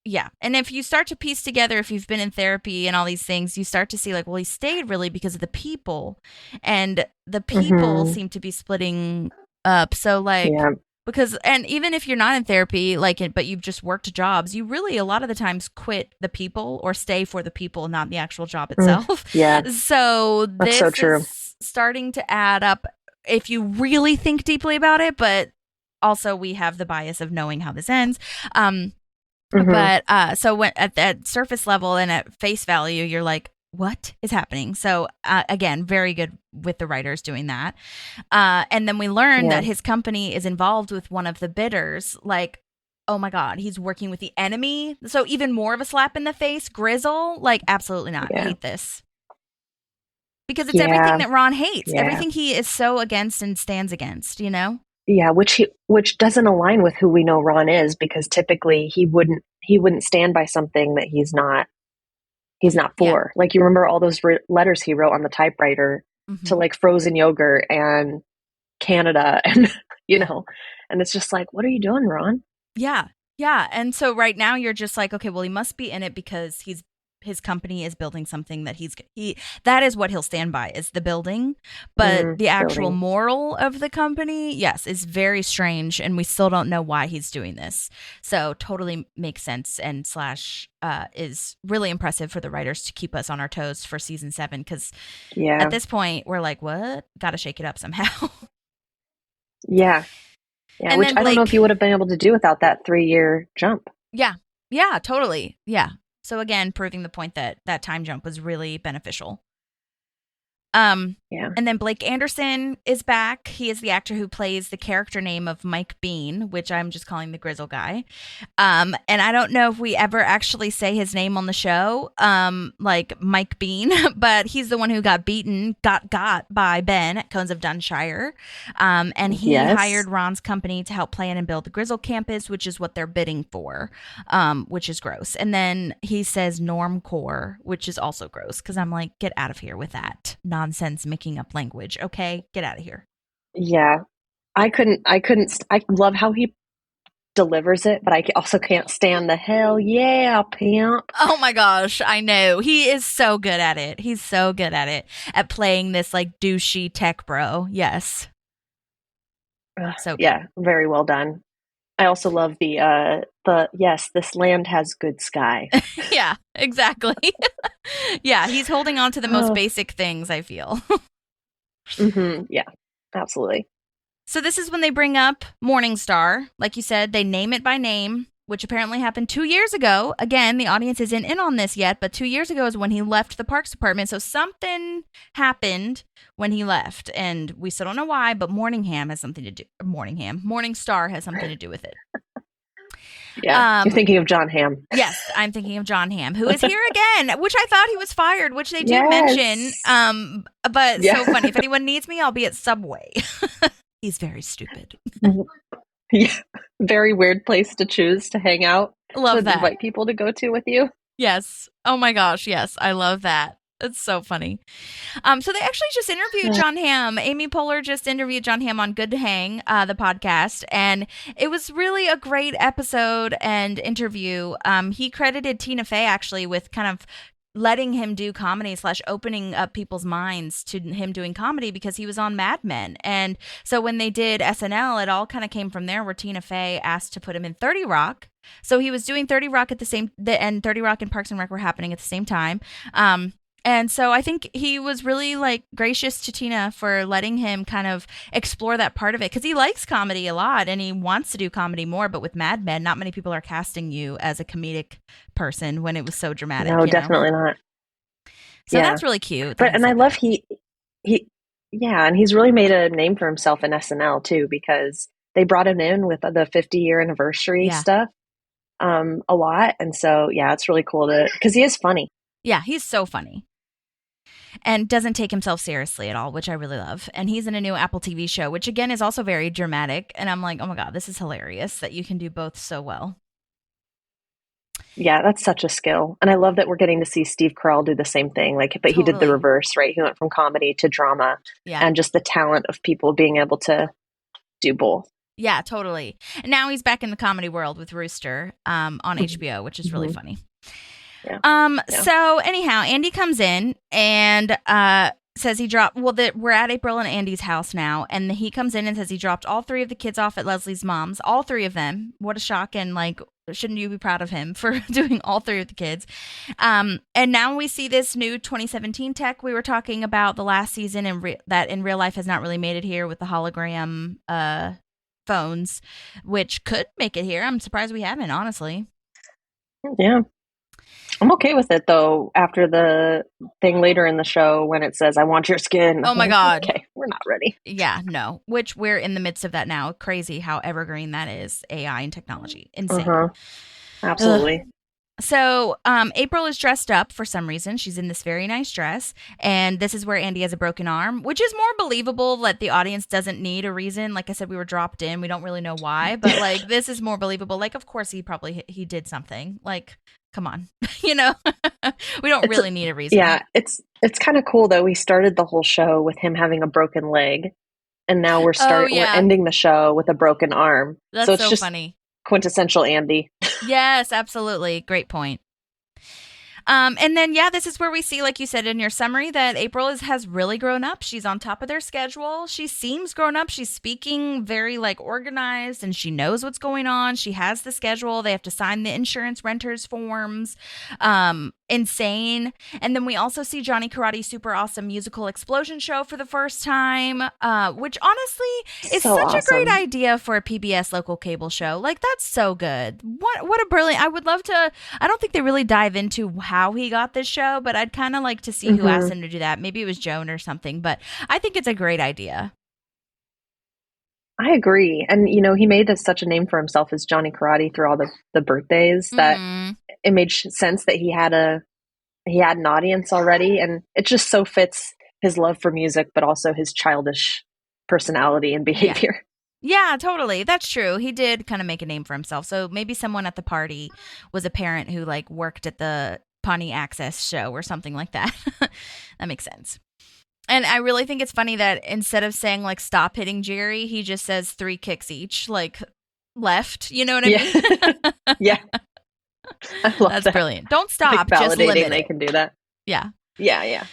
[SPEAKER 1] yeah. And if you start to piece together, if you've been in therapy and all these things, you start to see like, well, he stayed really because of the people, and the people seem to be splitting up. So like, because, and even if you're not in therapy, like, but you've just worked jobs, you really, a lot of the times quit the people or stay for the people, not the actual job itself. So this
[SPEAKER 6] so true.
[SPEAKER 1] Is starting to add up if you really think deeply about it, but also we have the bias of knowing how this ends. But so when at that surface level and at face value, you're like, what is happening? So again, very good with the writers doing that. And then we learn that his company is involved with one of the bidders. Like, oh my God, he's working with the enemy. So even more of a slap in the face. Grizzle, like, absolutely not. I hate this. Because it's everything that Ron hates. Everything he is so against and stands against, you know?
[SPEAKER 6] Yeah, which doesn't align with who we know Ron is, because typically he wouldn't stand by something that he's not for. Like, you remember all those letters he wrote on the typewriter to like frozen yogurt and Canada, and you know, and it's just like, what are you doing, Ron?
[SPEAKER 1] Yeah. And so right now you're just like, okay, well, he must be in it because his company is building something that that is what he'll stand by, is the building. But the actual
[SPEAKER 6] building.
[SPEAKER 1] moral of the company, yes, is very strange, and we still don't know why he's doing this. So totally makes sense, and slash is really impressive for the writers to keep us on our toes for season 7, because at this point we're like, what? Gotta shake it up somehow.
[SPEAKER 6] Yeah.
[SPEAKER 1] And
[SPEAKER 6] Which
[SPEAKER 1] then
[SPEAKER 6] I don't know
[SPEAKER 1] Blake-
[SPEAKER 6] if you would have been able to do without that 3-year jump.
[SPEAKER 1] Yeah, totally. Yeah. So again, proving the point that that time jump was really beneficial.
[SPEAKER 6] Yeah.
[SPEAKER 1] And then Blake Anderson is back. He is the actor who plays the character name of Mike Bean, which I'm just calling the Grizzle guy. And I don't know if we ever actually say his name on the show, like Mike Bean, but he's the one who got by Ben at Cones of Dunshire. And he hired Ron's company to help plan and build the Grizzle campus, which is what they're bidding for, which is gross. And then he says normcore, which is also gross, because I'm like, get out of here with that nonsense making up language. Okay, get out of here.
[SPEAKER 6] Yeah. I love how he delivers it, but I also can't stand the hell yeah pimp.
[SPEAKER 1] Oh my gosh, I know. He is so good at it. He's so good at it, at playing this like douchey tech bro. Yes. So good.
[SPEAKER 6] Yeah, very well done. I also love the yes, this land has good sky.
[SPEAKER 1] Yeah, exactly. Yeah, he's holding on to the most basic things, I feel.
[SPEAKER 6] Yeah, absolutely.
[SPEAKER 1] So this is when they bring up Morningstar. Like you said, they name it by name, which apparently happened 2 years ago. Again, the audience isn't in on this yet, but 2 years ago is when he left the Parks Department. So something happened when he left, and we still don't know why, but Morningstar has something to do with it.
[SPEAKER 6] Yeah, you're thinking of John Hamm.
[SPEAKER 1] Yes, I'm thinking of John Hamm, who is here again, which I thought he was fired, which they do mention. But so funny. If anyone needs me, I'll be at Subway. He's very stupid.
[SPEAKER 6] Yeah, very weird place to choose to hang out.
[SPEAKER 1] Love that.
[SPEAKER 6] Invite people to go to with you.
[SPEAKER 1] Yes. Oh my gosh. Yes, I love that. It's so funny. So they actually just interviewed John Hamm. Amy Poehler just interviewed John Hamm on Good Hang, the podcast, and it was really a great episode and interview. He credited Tina Fey actually with kind of letting him do comedy / opening up people's minds to him doing comedy, because he was on Mad Men. And so when they did SNL, it all kind of came from there, where Tina Fey asked to put him in 30 Rock. So he was doing 30 Rock and 30 Rock and Parks and Rec were happening at the same time. And so I think he was really like gracious to Tina for letting him kind of explore that part of it, because he likes comedy a lot and he wants to do comedy more. But with Mad Men, not many people are casting you as a comedic person when it was so dramatic.
[SPEAKER 6] No, definitely not.
[SPEAKER 1] So that's really cute.
[SPEAKER 6] And I love and he's really made a name for himself in SNL too, because they brought him in with the 50-year anniversary stuff a lot. And so, it's really cool because he is funny.
[SPEAKER 1] Yeah, he's so funny. And doesn't take himself seriously at all, which I really love. And he's in a new Apple TV show, which again is also very dramatic. And I'm like, oh my God, this is hilarious that you can do both so well.
[SPEAKER 6] Yeah, that's such a skill. And I love that we're getting to see Steve Carell do the same thing. But he did the reverse, right? He went from comedy to drama. Yeah. And just the talent of people being able to do both.
[SPEAKER 1] Yeah, totally. And now he's back in the comedy world with Rooster on HBO, which is really funny. Yeah. So anyhow, Andy comes in and says he dropped, we're at April and Andy's house now, and he comes in and says he dropped all 3 of the kids off at Leslie's mom's, all 3 of them. What a shock. And shouldn't you be proud of him for doing all 3 of the kids? And now we see this new 2017 tech we were talking about the last season, and that in real life has not really made it here with the hologram phones, which could make it here. I'm surprised we haven't, honestly.
[SPEAKER 6] Yeah. I'm okay with it, though, after the thing later in the show when it says, I want your skin.
[SPEAKER 1] Oh, my God.
[SPEAKER 6] Okay, we're not ready.
[SPEAKER 1] Yeah, no, which we're in the midst of that now. Crazy how evergreen that is, AI and technology. Insane.
[SPEAKER 6] Absolutely.
[SPEAKER 1] Ugh. So April is dressed up for some reason. She's in this very nice dress. And this is where Andy has a broken arm, which is more believable that the audience doesn't need a reason. Like I said, we were dropped in. We don't really know why. But this is more believable. Of course, he did something. Come on. We don't really need a reason.
[SPEAKER 6] Yeah, it's kind of cool, though. We started the whole show with him having a broken leg. And now we're ending the show with a broken arm.
[SPEAKER 1] That's
[SPEAKER 6] so it's just
[SPEAKER 1] funny.
[SPEAKER 6] Quintessential Andy.
[SPEAKER 1] Yes, absolutely. Great point. And then, yeah, this is where we see, like you said in your summary, that April has really grown up. She's on top of their schedule. She seems grown up. She's speaking very like organized, and she knows what's going on. She has the schedule. They have to sign the insurance renters forms. Insane. And then we also see Johnny Karate's super awesome musical explosion show for the first time, which honestly is
[SPEAKER 6] So
[SPEAKER 1] such a great
[SPEAKER 6] awesome.
[SPEAKER 1] idea for a PBS local cable show. Like, that's so good. What a brilliant. I would love to. I don't think they really dive into how he got this show, but I'd kind of like to see who asked him to do that. Maybe it was Joan or something, but I think it's a great idea.
[SPEAKER 6] I agree. And, he made this such a name for himself as Johnny Karate through all the birthdays that it made sense that he had an audience already. And it just so fits his love for music, but also his childish personality and behavior.
[SPEAKER 1] Yeah, totally. That's true. He did kind of make a name for himself. So maybe someone at the party was a parent who like worked at the Pawnee Access show or something like that. That makes sense. And I really think it's funny that instead of saying like stop hitting Jerry, he just says 3 kicks each, like left. You know what I mean?
[SPEAKER 6] Yeah. I love
[SPEAKER 1] That's
[SPEAKER 6] that.
[SPEAKER 1] brilliant. Don't stop.
[SPEAKER 6] Like
[SPEAKER 1] Just
[SPEAKER 6] validating
[SPEAKER 1] limit
[SPEAKER 6] they
[SPEAKER 1] it.
[SPEAKER 6] can do that.
[SPEAKER 1] Yeah.
[SPEAKER 6] Yeah.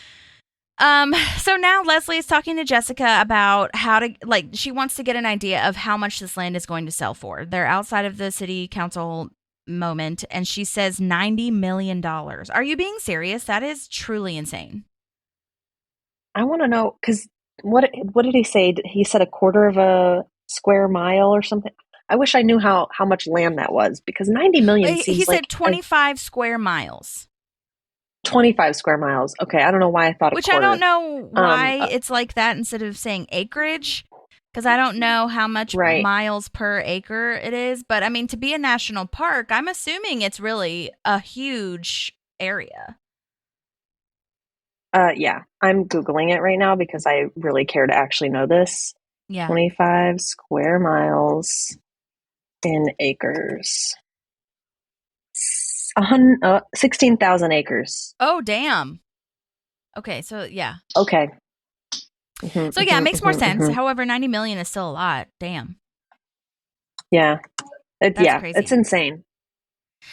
[SPEAKER 1] So now Leslie is talking to Jessica about how to, like, she wants to get an idea of how much this land is going to sell for. They're outside of the city council moment, and she says $90 million. Are you being serious? That is truly insane.
[SPEAKER 6] I want to know, because what did he say? He said a quarter of a square mile or something. I wish I knew how much land that was, because 90 million
[SPEAKER 1] He
[SPEAKER 6] seems
[SPEAKER 1] said
[SPEAKER 6] like
[SPEAKER 1] 25 square miles.
[SPEAKER 6] 25 square miles. Okay, I don't know why I thought a
[SPEAKER 1] Which
[SPEAKER 6] quarter.
[SPEAKER 1] I don't know why it's like that instead of saying acreage, because I don't know how much miles per acre it is. But I mean, to be a national park, I'm assuming it's really a huge area.
[SPEAKER 6] Yeah, I'm Googling it right now because I really care to actually know this.
[SPEAKER 1] Yeah.
[SPEAKER 6] 25 square miles in acres. 16,000 acres.
[SPEAKER 1] Oh, damn. Okay, so yeah.
[SPEAKER 6] Okay.
[SPEAKER 1] So yeah, it makes more sense. However, 90 million is still a lot. Damn.
[SPEAKER 6] Yeah.
[SPEAKER 1] Crazy.
[SPEAKER 6] It's insane.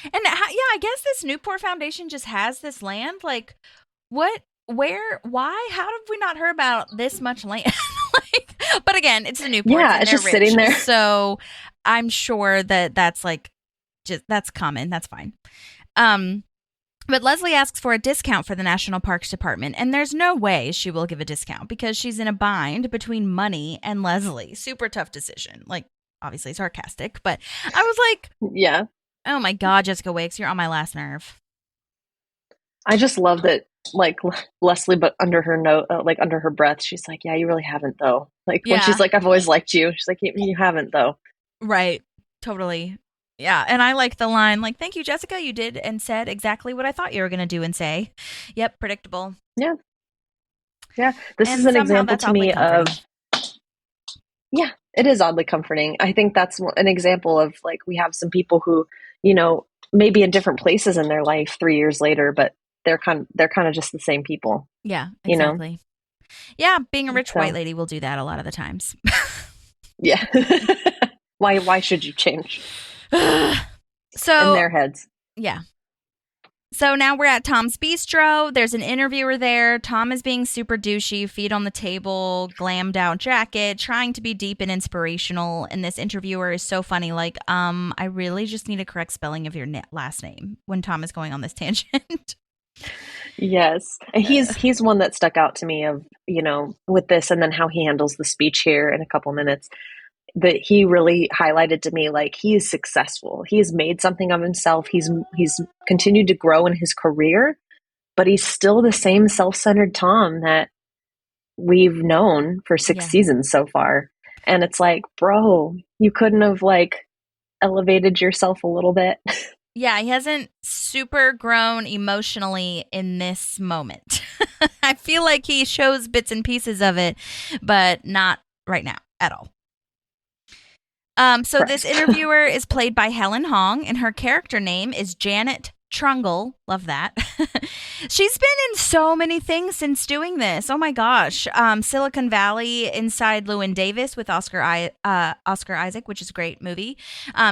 [SPEAKER 1] And yeah, I guess this Newport Foundation just has this land. Like, what, where, why, how have we not heard about this much land? But again, it's the Newport.
[SPEAKER 6] Yeah, it's just
[SPEAKER 1] rich,
[SPEAKER 6] sitting there.
[SPEAKER 1] So I'm sure that's like, that's common. That's fine. But Leslie asks for a discount for the National Parks Department, and there's no way she will give a discount because she's in a bind between money and Leslie. Super tough decision. Like, obviously sarcastic, but I was like,
[SPEAKER 6] yeah.
[SPEAKER 1] Oh my God, Jessica Wicks, you're on my last nerve.
[SPEAKER 6] I just love that, like, Leslie, but under her note, like under her breath, she's like, yeah, you really haven't though. Like when she's like, I've always liked you. She's like, you haven't though.
[SPEAKER 1] Right. Totally. Yeah, and I like the line, like, thank you, Jessica. You did and said exactly what I thought you were going to do and say. Yep, predictable.
[SPEAKER 6] Yeah. Yeah. This is an example to me of, yeah, it is oddly comforting. I think that's an example of, like, we have some people who, maybe in different places in their life 3 years later, but they're kind of just the same people.
[SPEAKER 1] Yeah, exactly. Yeah, being a rich white lady will do that a lot of the times.
[SPEAKER 6] Yeah. Why should you change?
[SPEAKER 1] So
[SPEAKER 6] in their heads.
[SPEAKER 1] Yeah. So now we're at Tom's Bistro. There's an interviewer there. Tom is being super douchey, feet on the table, glammed out jacket, trying to be deep and inspirational. And this interviewer is so funny. Like, I really just need a correct spelling of your last name when Tom is going on this tangent.
[SPEAKER 6] Yes. And he's one that stuck out to me of, with this and then how he handles the speech here in a couple minutes. That he really highlighted to me, like, he is successful. He has made something of himself. He's continued to grow in his career, but he's still the same self-centered Tom that we've known for 6 seasons so far. And it's like, bro, you couldn't have, like, elevated yourself a little bit.
[SPEAKER 1] Yeah, he hasn't super grown emotionally in this moment. I feel like he shows bits and pieces of it, but not right now at all. So this interviewer is played by Helen Hong, and her character name is Janet Trungle, Love that. She's been in so many things since doing this. Oh my gosh. Silicon Valley, Inside Llewyn Davis with Oscar Isaac, which is a great movie.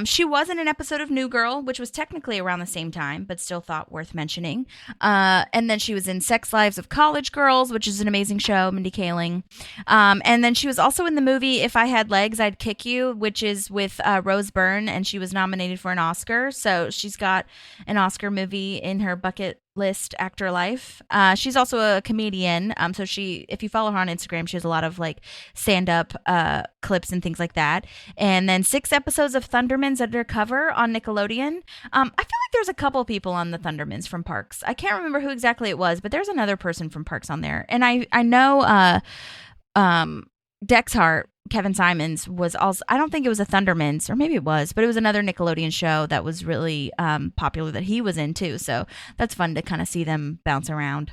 [SPEAKER 1] She was in an episode of New Girl, which was technically around the same time, but still thought worth mentioning. And then she was in Sex Lives of College Girls, which is an amazing show, Mindy Kaling. And then she was also in the movie If I Had Legs, I'd Kick You, which is with Rose Byrne, and she was nominated for an Oscar. So she's got an Oscar movie in her bucket list actor life. She's also a comedian. So if you follow her on Instagram, she has a lot of like stand-up clips and things like that. And then 6 episodes of Thundermans Undercover on Nickelodeon. I feel like there's a couple people on the Thundermans from Parks. I can't remember who exactly it was, but there's another person from Parks on there. And I know Dexhart, Kevin Simons, was also, I don't think it was a Thundermans, or maybe it was, but it was another Nickelodeon show that was really popular that he was in too. So that's fun to kind of see them bounce around.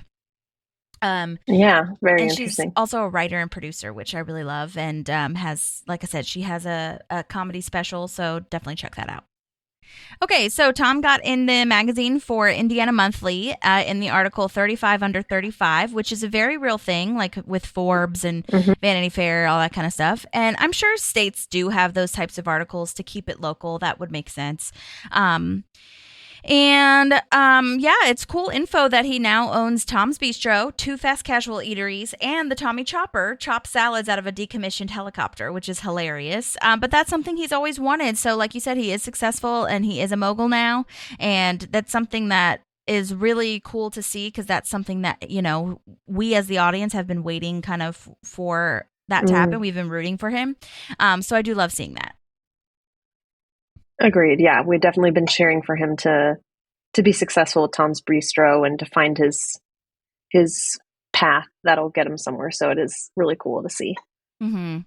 [SPEAKER 6] Yeah, very
[SPEAKER 1] and
[SPEAKER 6] interesting.
[SPEAKER 1] She's also a writer and producer, which I really love, and has, like I said, she has a comedy special, so definitely check that out. Okay, so Tom got in the magazine for Indiana Monthly in the article 35 Under 35, which is a very real thing, like with Forbes and Vanity Fair, all that kind of stuff. And I'm sure states do have those types of articles to keep it local. That would make sense. It's cool info that he now owns Tom's Bistro, 2 fast casual eateries, and the Tommy Chopper, chops salads out of a decommissioned helicopter, which is hilarious. But that's something he's always wanted. So like you said, he is successful and he is a mogul now. And that's something that is really cool to see, because that's something that, you know, we as the audience have been waiting kind of for that to happen. We've been rooting for him. So I do love seeing that.
[SPEAKER 6] Agreed. Yeah, we've definitely been cheering for him to be successful with Tom's Bistro and to find his path that'll get him somewhere. So it is really cool to see.
[SPEAKER 1] Mm-hmm.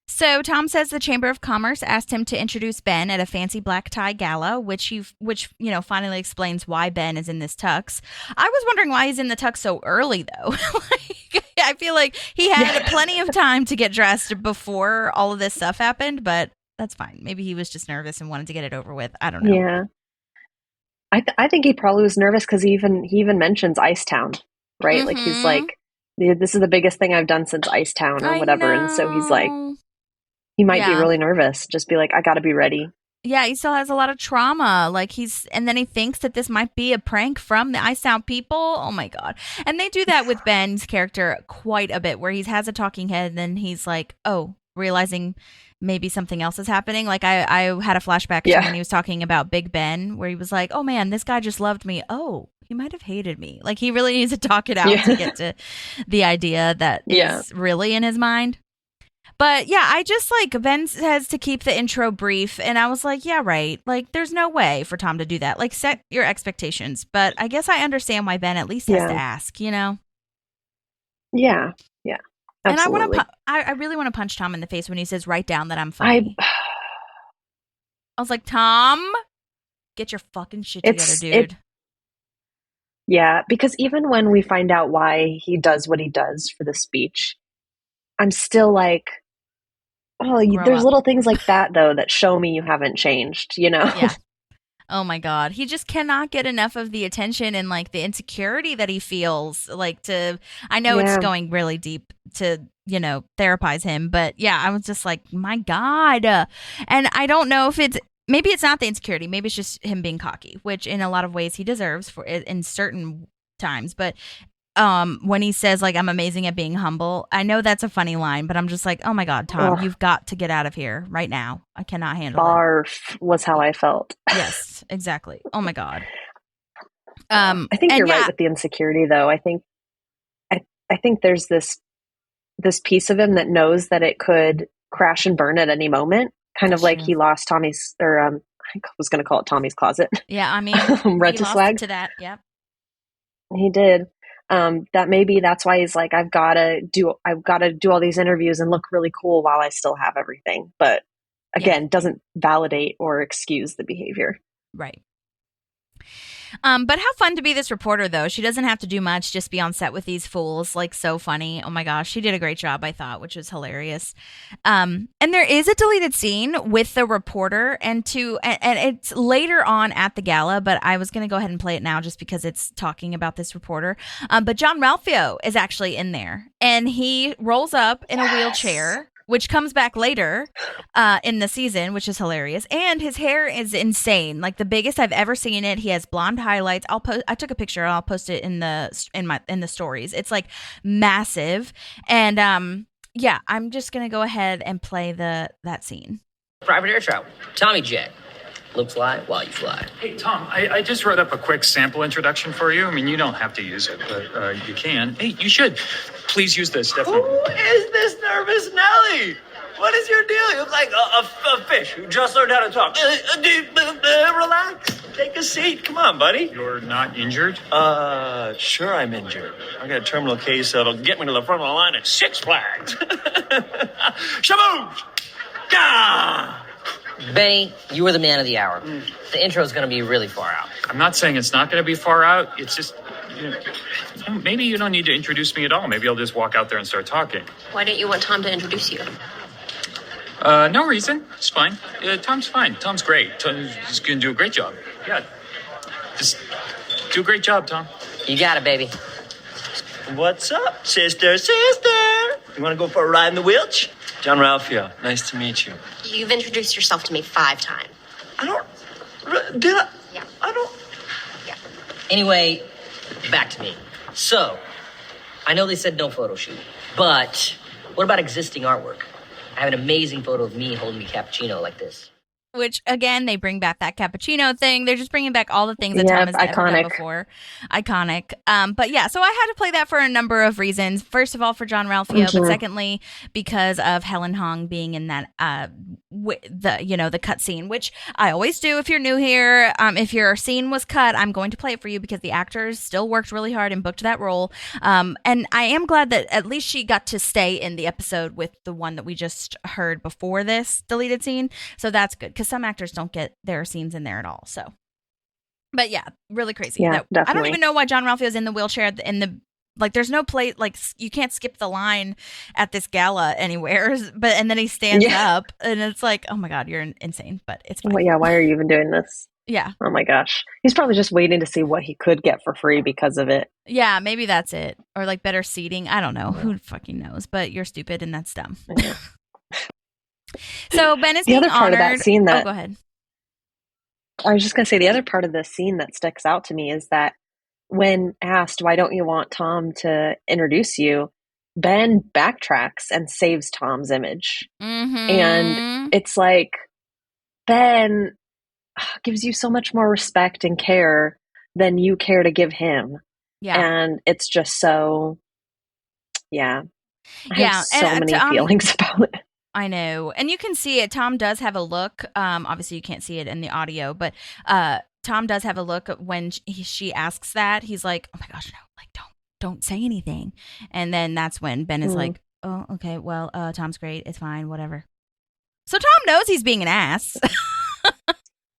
[SPEAKER 1] So Tom says the Chamber of Commerce asked him to introduce Ben at a fancy black tie gala, which finally explains why Ben is in this tux. I was wondering why he's in the tux so early, though. I feel like he had plenty of time to get dressed before all of this stuff happened, but that's fine. Maybe he was just nervous and wanted to get it over with. I don't know.
[SPEAKER 6] Yeah. I think he probably was nervous because he even mentions Icetown, right? Like he's like, this is the biggest thing I've done since Icetown or whatever. And so he's like, he might be really nervous. Just be like, I got to be ready.
[SPEAKER 1] Yeah, he still has a lot of trauma. And then he thinks that this might be a prank from the Icetown people. Oh my God. And they do that with Ben's character quite a bit, where he has a talking head and then he's like, oh, realizing maybe something else is happening. Like I had a flashback to when he was talking about Big Ben, where he was like, oh man, this guy just loved me. Oh, he might have hated me. Like he really needs to talk it out to get to the idea that is really in his mind. But yeah, I just like, Ben says to keep the intro brief, and I was like, yeah, right. Like there's no way for Tom to do that. Like set your expectations. But I guess I understand why Ben at least has to ask, you know?
[SPEAKER 6] Yeah. Yeah. Absolutely.
[SPEAKER 1] And I really want to punch Tom in the face when he says, write down that I'm funny. I was like, Tom, get your fucking shit together, dude.
[SPEAKER 6] Yeah, because even when we find out why he does what he does for the speech, I'm still like, there's little things like that, though, that show me you haven't changed, you know?
[SPEAKER 1] Yeah. Oh my God. He just cannot get enough of the attention and like the insecurity that he feels. Like I know it's going really deep to, therapize him, but yeah, I was just like, my God. And I don't know if maybe it's not the insecurity. Maybe it's just him being cocky, which in a lot of ways he deserves in certain times. But when he says like, I'm amazing at being humble, I know that's a funny line, but I'm just like, oh my God, Tom, you've got to get out of here right now. I cannot handle
[SPEAKER 6] Barf was how I felt.
[SPEAKER 1] Yes, exactly. Oh my God.
[SPEAKER 6] I think you're right with the insecurity, though. I think there's this piece of him that knows that it could crash and burn at any moment. Kind of like he lost Tommy's, or I was going to call it Tommy's closet.
[SPEAKER 1] Yeah, I mean,
[SPEAKER 6] Red to Swag.
[SPEAKER 1] To that, yeah.
[SPEAKER 6] He did. That maybe that's why he's like, I've got to do all these interviews and look really cool while I still have everything. But again, doesn't validate or excuse the behavior.
[SPEAKER 1] Right. But how fun to be this reporter, though. She doesn't have to do much, just be on set with these fools. Like, so funny. Oh my gosh, she did a great job, I thought, which was hilarious. And there is a deleted scene with the reporter, and it's later on at the gala, but I was going to go ahead and play it now just because it's talking about this reporter. But John Ralphio is actually in there, and he rolls up in a wheelchair, which comes back later in the season, which is hilarious. And his hair is insane, like the biggest I've ever seen it. He has blonde highlights. I took a picture. I'll post it in the stories. It's like massive. And yeah, I'm just gonna go ahead and play that scene.
[SPEAKER 7] Private air travel. Tommy Jet. Look fly while you fly.
[SPEAKER 8] Hey, Tom, I just wrote up a quick sample introduction for you. I mean, you don't have to use it, but you can. Hey, you should. Please use this, definitely.
[SPEAKER 9] Who is this nervous Nelly? What is your deal? You look like a fish who just learned how to talk. Relax. Take a seat. Come on, buddy.
[SPEAKER 8] You're not injured?
[SPEAKER 9] Sure I'm injured. I got a terminal case that'll get me to the front of the line at Six Flags. Shaboom! Gah!
[SPEAKER 7] Benny, you were the man of the hour. The intro's going to be really far out.
[SPEAKER 8] I'm not saying it's not going to be far out. It's just, maybe you don't need to introduce me at all. Maybe I'll just walk out there and start talking.
[SPEAKER 10] Why don't you want Tom to introduce you?
[SPEAKER 8] No reason. It's fine. Tom's fine. Tom's great. He's going to do a great job. Yeah. Just do a great job, Tom.
[SPEAKER 7] You got it, baby.
[SPEAKER 9] What's up, sister? You want to go for a ride in the wheelch? John Ralphio, nice to meet you.
[SPEAKER 10] You've introduced yourself to me 5 times.
[SPEAKER 9] I don't... Did I?
[SPEAKER 10] Yeah.
[SPEAKER 9] I don't...
[SPEAKER 10] Yeah.
[SPEAKER 7] Anyway, back to me. So, I know they said no photo shoot, but what about existing artwork? I have an amazing photo of me holding a cappuccino like this.
[SPEAKER 1] Which, again, they bring back that cappuccino thing. They're just bringing back all the things that Tom has ever done before. Iconic. But yeah, so I had to play that for a number of reasons. First of all, for John Ralphio, but secondly, because of Helen Hong being in that, the cut scene, which I always do if you're new here. If your scene was cut, I'm going to play it for you because the actors still worked really hard and booked that role. And I am glad that at least she got to stay in the episode with the one that we just heard before this deleted scene. So that's good. Because some actors don't get their scenes in there at all. So, but yeah, really crazy.
[SPEAKER 6] Yeah, definitely.
[SPEAKER 1] I don't even know why John Ralphio is in the wheelchair. There's no place, like you can't skip the line at this gala anywhere. And then he stands up, and it's like, oh my god, you're insane. But it's fine.
[SPEAKER 6] Well, yeah, why are you even doing this?
[SPEAKER 1] Yeah.
[SPEAKER 6] Oh my gosh, he's probably just waiting to see what he could get for free because of it.
[SPEAKER 1] Yeah, maybe that's it, or like better seating. I don't know. Who fucking knows? But you're stupid, and that's dumb. Yeah. So Ben is being
[SPEAKER 6] the other part
[SPEAKER 1] honored.
[SPEAKER 6] Of that scene that,
[SPEAKER 1] go ahead.
[SPEAKER 6] I was just going to say the other part of the scene that sticks out to me is that when asked, why don't you want Tom to introduce you, Ben backtracks and saves Tom's image. And it's like, Ben gives you so much more respect and care than you care to give him. Yeah. And it's just so, I have so many feelings about it.
[SPEAKER 1] I know. And you can see it. Tom does have a look. Obviously, you can't see it in the audio, but Tom does have a look when she asks that. He's like, oh my gosh, no, like, don't say anything. And then that's when Ben is like, oh, okay, well, Tom's great. It's fine, whatever. So Tom knows he's being an ass.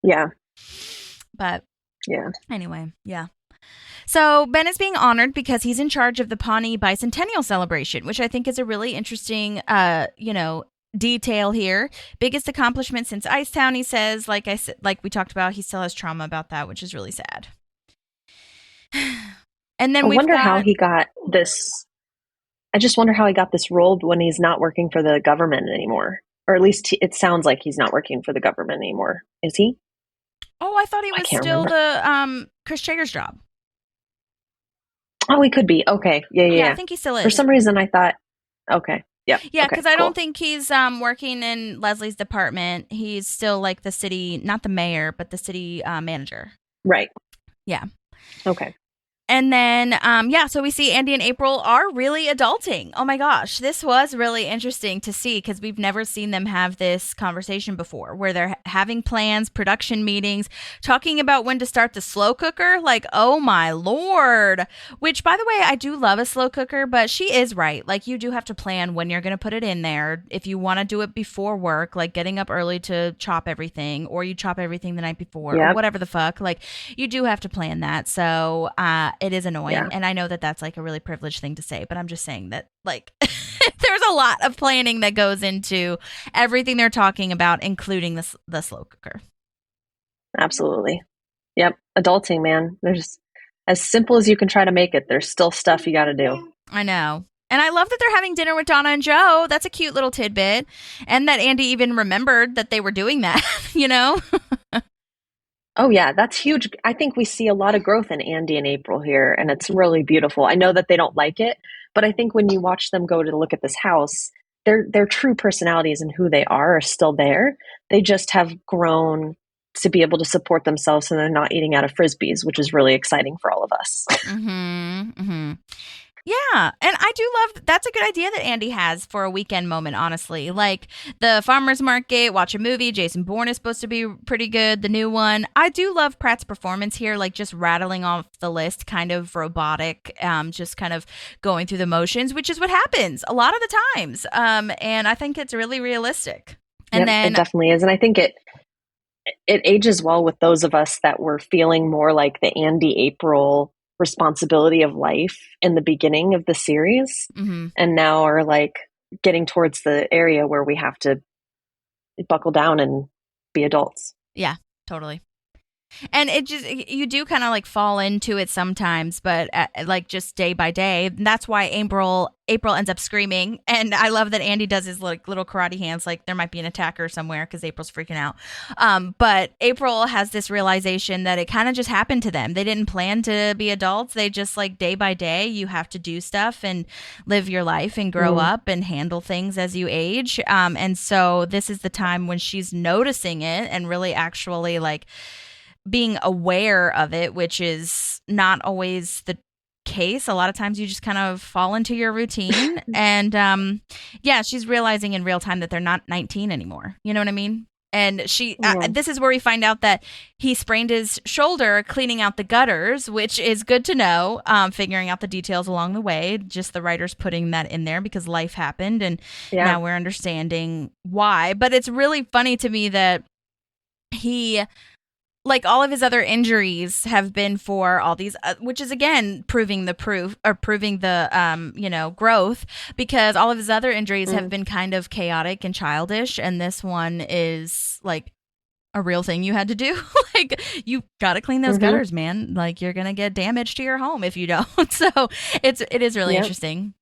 [SPEAKER 6] Yeah.
[SPEAKER 1] But
[SPEAKER 6] yeah.
[SPEAKER 1] Anyway, yeah. So Ben is being honored because he's in charge of the Pawnee Bicentennial celebration, which I think is a really interesting, detail here. Biggest accomplishment since Icetown, he says. Like I said, like we talked about, he still has trauma about that, which is really sad. And then I wonder
[SPEAKER 6] how he got this. I just wonder how he got this role when he's not working for the government anymore, or at least it sounds like he's not working for the government anymore. Is he?
[SPEAKER 1] Oh, I thought he was still the Chris Traeger's job.
[SPEAKER 6] Oh, he could be. Okay. Yeah.
[SPEAKER 1] I think he still is.
[SPEAKER 6] For some reason, I thought, okay. Yeah.
[SPEAKER 1] Yeah, because I don't think he's working in Leslie's department. He's still like the city, not the mayor, but the city manager.
[SPEAKER 6] Right.
[SPEAKER 1] Yeah.
[SPEAKER 6] Okay.
[SPEAKER 1] And then, so we see Andy and April are really adulting. Oh my gosh, this was really interesting to see because we've never seen them have this conversation before where they're having plans, production meetings, talking about when to start the slow cooker. Like, oh my Lord. Which, by the way, I do love a slow cooker, but she is right. Like, you do have to plan when you're going to put it in there. If you want to do it before work, like getting up early to chop everything, or you chop everything the night before, or whatever the fuck, like, you do have to plan that. So, it is annoying.
[SPEAKER 6] Yeah.
[SPEAKER 1] And I know that that's like a really privileged thing to say, but I'm just saying that like there's a lot of planning that goes into everything they're talking about, including the slow cooker.
[SPEAKER 6] Absolutely. Yep. Adulting, man. There's as simple as you can try to make it. There's still stuff you got to do.
[SPEAKER 1] I know. And I love that they're having dinner with Donna and Joe. That's a cute little tidbit. And that Andy even remembered that they were doing that, you know?
[SPEAKER 6] Oh, yeah, that's huge. I think we see a lot of growth in Andy and April here, and it's really beautiful. I know that they don't like it, but I think when you watch them go to look at this house, their true personalities and who they are still there. They just have grown to be able to support themselves, and they're not eating out of Frisbees, which is really exciting for all of us.
[SPEAKER 1] Yeah, and I do love that's a good idea that Andy has for a weekend moment, honestly. Like the farmer's market, watch a movie. Jason Bourne is supposed to be pretty good, the new one. I do love Pratt's performance here, like just rattling off the list, kind of robotic, just kind of going through the motions, which is what happens a lot of the times. And I think it's really realistic. And then
[SPEAKER 6] it definitely is. And I think it ages well with those of us that were feeling more like the Andy April responsibility of life in the beginning of the series, and now are like getting towards the area where we have to buckle down and be adults.
[SPEAKER 1] Yeah, totally. And it just, you do kind of like fall into it sometimes, but like just day by day. That's why April ends up screaming. And I love that Andy does his like little karate hands, like there might be an attacker somewhere because April's freaking out. But April has this realization that it kind of just happened to them. They didn't plan to be adults. They just like day by day, you have to do stuff and live your life and grow up and handle things as you age. And so this is the time when she's noticing it and really actually like being aware of it, which is not always the case. A lot of times you just kind of fall into your routine. And she's realizing in real time that they're not 19 anymore. You know what I mean? And this is where we find out that he sprained his shoulder cleaning out the gutters, which is good to know, figuring out the details along the way, just the writers putting that in there because life happened. And now we're understanding why. But it's really funny to me that he, like all of his other injuries have been for all these, which is again proving the growth, because all of his other injuries have been kind of chaotic and childish, and this one is like a real thing you had to do. Like you got to clean those gutters, man. Like you're gonna get damage to your home if you don't. So it is really interesting.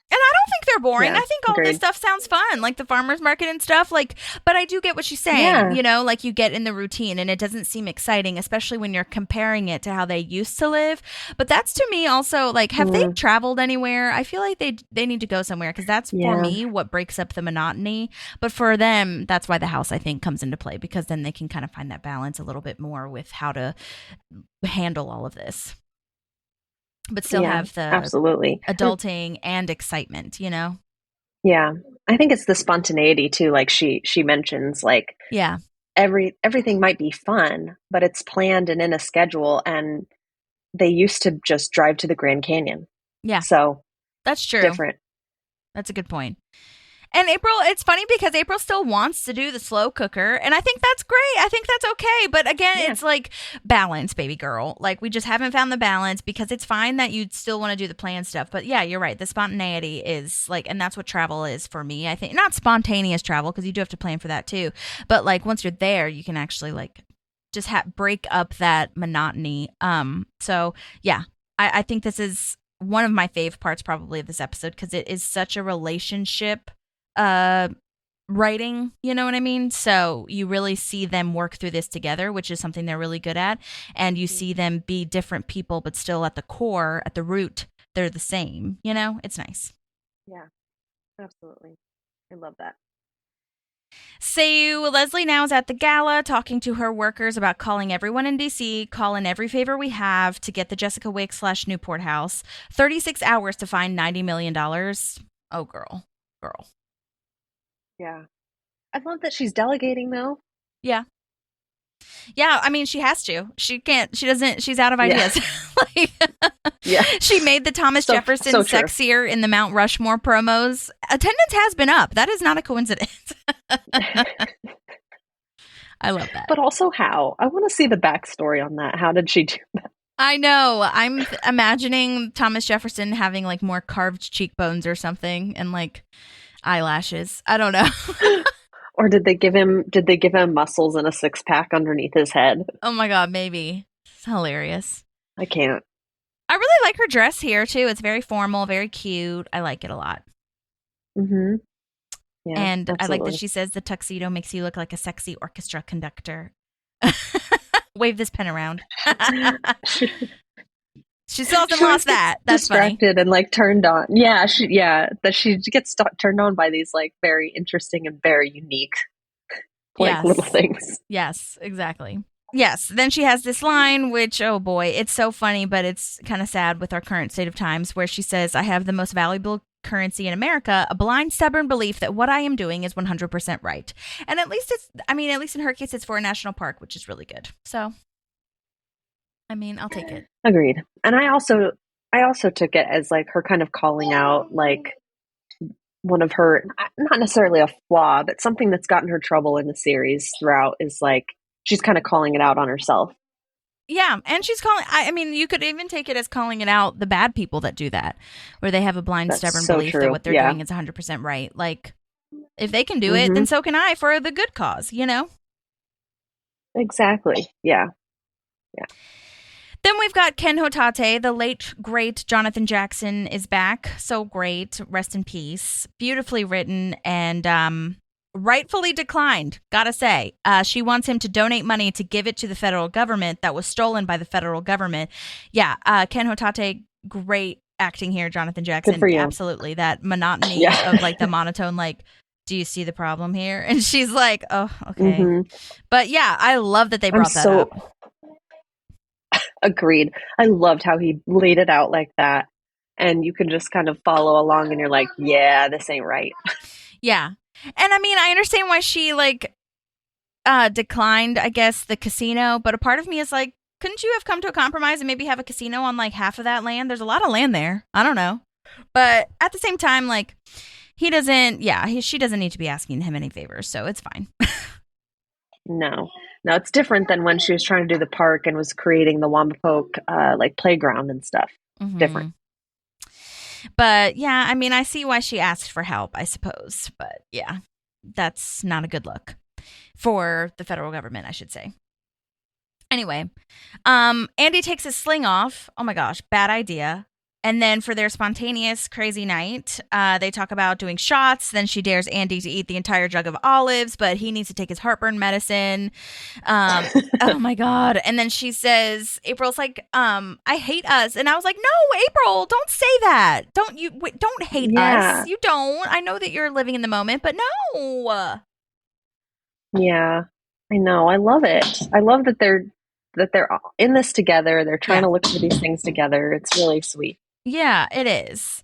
[SPEAKER 1] And I don't think they're boring.
[SPEAKER 6] Yeah,
[SPEAKER 1] I think all this stuff sounds fun, like the farmer's market and stuff. Like, but I do get what she's saying, you know, like you get in the routine and it doesn't seem exciting, especially when you're comparing it to how they used to live. But that's to me also like, have they traveled anywhere? I feel like they need to go somewhere because that's for me what breaks up the monotony. But for them, that's why the house, I think, comes into play, because then they can kind of find that balance a little bit more with how to handle all of this. But still have the
[SPEAKER 6] absolutely
[SPEAKER 1] adulting and excitement, you know?
[SPEAKER 6] Yeah. I think it's the spontaneity too. Like she mentions, like, everything might be fun, but it's planned and in a schedule. And they used to just drive to the Grand Canyon. Yeah. So
[SPEAKER 1] that's true.
[SPEAKER 6] Different.
[SPEAKER 1] That's a good point. And April, it's funny because April still wants to do the slow cooker. And I think that's great. I think that's okay. But again, it's like balance, baby girl. Like we just haven't found the balance, because it's fine that you'd still want to do the planned stuff. But yeah, you're right. The spontaneity is like, and that's what travel is for me. I think not spontaneous travel, because you do have to plan for that too. But like once you're there, you can actually like just break up that monotony. So yeah, I think this is one of my fave parts probably of this episode, because it is such a relationship writing, you know what I mean? So you really see them work through this together, which is something they're really good at. And you see them be different people, but still at the core, at the root, they're the same, you know? It's nice.
[SPEAKER 6] Yeah, absolutely. I love that.
[SPEAKER 1] So Leslie now is at the gala talking to her workers about calling everyone in DC, call in every favor we have to get the Jessica Wake / Newport house. 36 hours to find $90 million. Oh, girl.
[SPEAKER 6] Yeah. I love that she's delegating, though.
[SPEAKER 1] Yeah. Yeah, I mean, she has to. She can't. She doesn't. She's out of ideas. Like,
[SPEAKER 6] Yeah.
[SPEAKER 1] she made the Thomas Jefferson
[SPEAKER 6] so true.
[SPEAKER 1] sexier in the Mount Rushmore promos. Attendance has been up. That is not a coincidence. I love that.
[SPEAKER 6] But also how? I want to see the backstory on that. How did she do that?
[SPEAKER 1] I know. I'm imagining Thomas Jefferson having like more carved cheekbones or something and like eyelashes. I don't know.
[SPEAKER 6] Or did they give him muscles and a 6-pack underneath his head?
[SPEAKER 1] Oh my God, maybe. It's hilarious.
[SPEAKER 6] I can't.
[SPEAKER 1] I really like her dress here too. It's very formal, very cute. I like it a lot.
[SPEAKER 6] Mm-hmm. Yeah,
[SPEAKER 1] and
[SPEAKER 6] absolutely.
[SPEAKER 1] I like that she says the tuxedo makes you look like a sexy orchestra conductor. Wave this pen around. She still hasn't lost that. That's
[SPEAKER 6] distracted
[SPEAKER 1] funny.
[SPEAKER 6] and like turned on. Yeah, that she gets turned on by these like very interesting and very unique little things.
[SPEAKER 1] Yes, exactly. Yes. Then she has this line, which, oh boy, it's so funny, but it's kind of sad with our current state of times, where she says, I have the most valuable currency in America, a blind, stubborn belief that what I am doing is 100% right. And at least in her case, it's for a national park, which is really good. So, I mean, I'll take it.
[SPEAKER 6] Agreed. And I also took it as like her kind of calling out like one of her, not necessarily a flaw, but something that's gotten her trouble in the series throughout is like, she's kind of calling it out on herself.
[SPEAKER 1] Yeah, and she's calling, I mean, you could even take it as calling it out the bad people that do that, where they have a blind, stubborn belief that what they're doing is 100% right. Like, if they can do it, then so can I for the good cause, you know?
[SPEAKER 6] Exactly. Yeah. Yeah.
[SPEAKER 1] Then we've got Ken Hotate, the late, great Jonathan Jackson is back. So great. Rest in peace. Beautifully written and rightfully declined, gotta say. She wants him to donate money to give it to the federal government that was stolen by the federal government. Yeah, Ken Hotate, great acting here, Jonathan Jackson.
[SPEAKER 6] Good for you.
[SPEAKER 1] Absolutely. That monotony of like the monotone, like, do you see the problem here? And she's like, oh, okay. Mm-hmm. But yeah, I love that they brought that up.
[SPEAKER 6] Agreed. I loved how he laid it out like that. And you can just kind of follow along and you're like, yeah, this ain't right.
[SPEAKER 1] Yeah. And I mean, I understand why she like declined, I guess, the casino. But a part of me is like, couldn't you have come to a compromise and maybe have a casino on like half of that land? There's a lot of land there. I don't know. But at the same time, like she doesn't need to be asking him any favors. So it's fine.
[SPEAKER 6] No, it's different than when she was trying to do the park and was creating the Wamapoke like playground and stuff.
[SPEAKER 1] Mm-hmm.
[SPEAKER 6] Different.
[SPEAKER 1] But yeah, I mean, I see why she asked for help, I suppose. But yeah, that's not a good look for the federal government, I should say. Anyway, Andy takes his sling off. Oh my gosh, bad idea. And then for their spontaneous crazy night, they talk about doing shots. Then she dares Andy to eat the entire jug of olives, but he needs to take his heartburn medicine. Oh my God. And then she says, April's like, I hate us. And I was like, no, April, don't say that. Don't hate us. You don't. I know that you're living in the moment, but no.
[SPEAKER 6] Yeah, I know. I love it. I love that they're in this together. They're trying to look for these things together. It's really sweet.
[SPEAKER 1] Yeah, it is.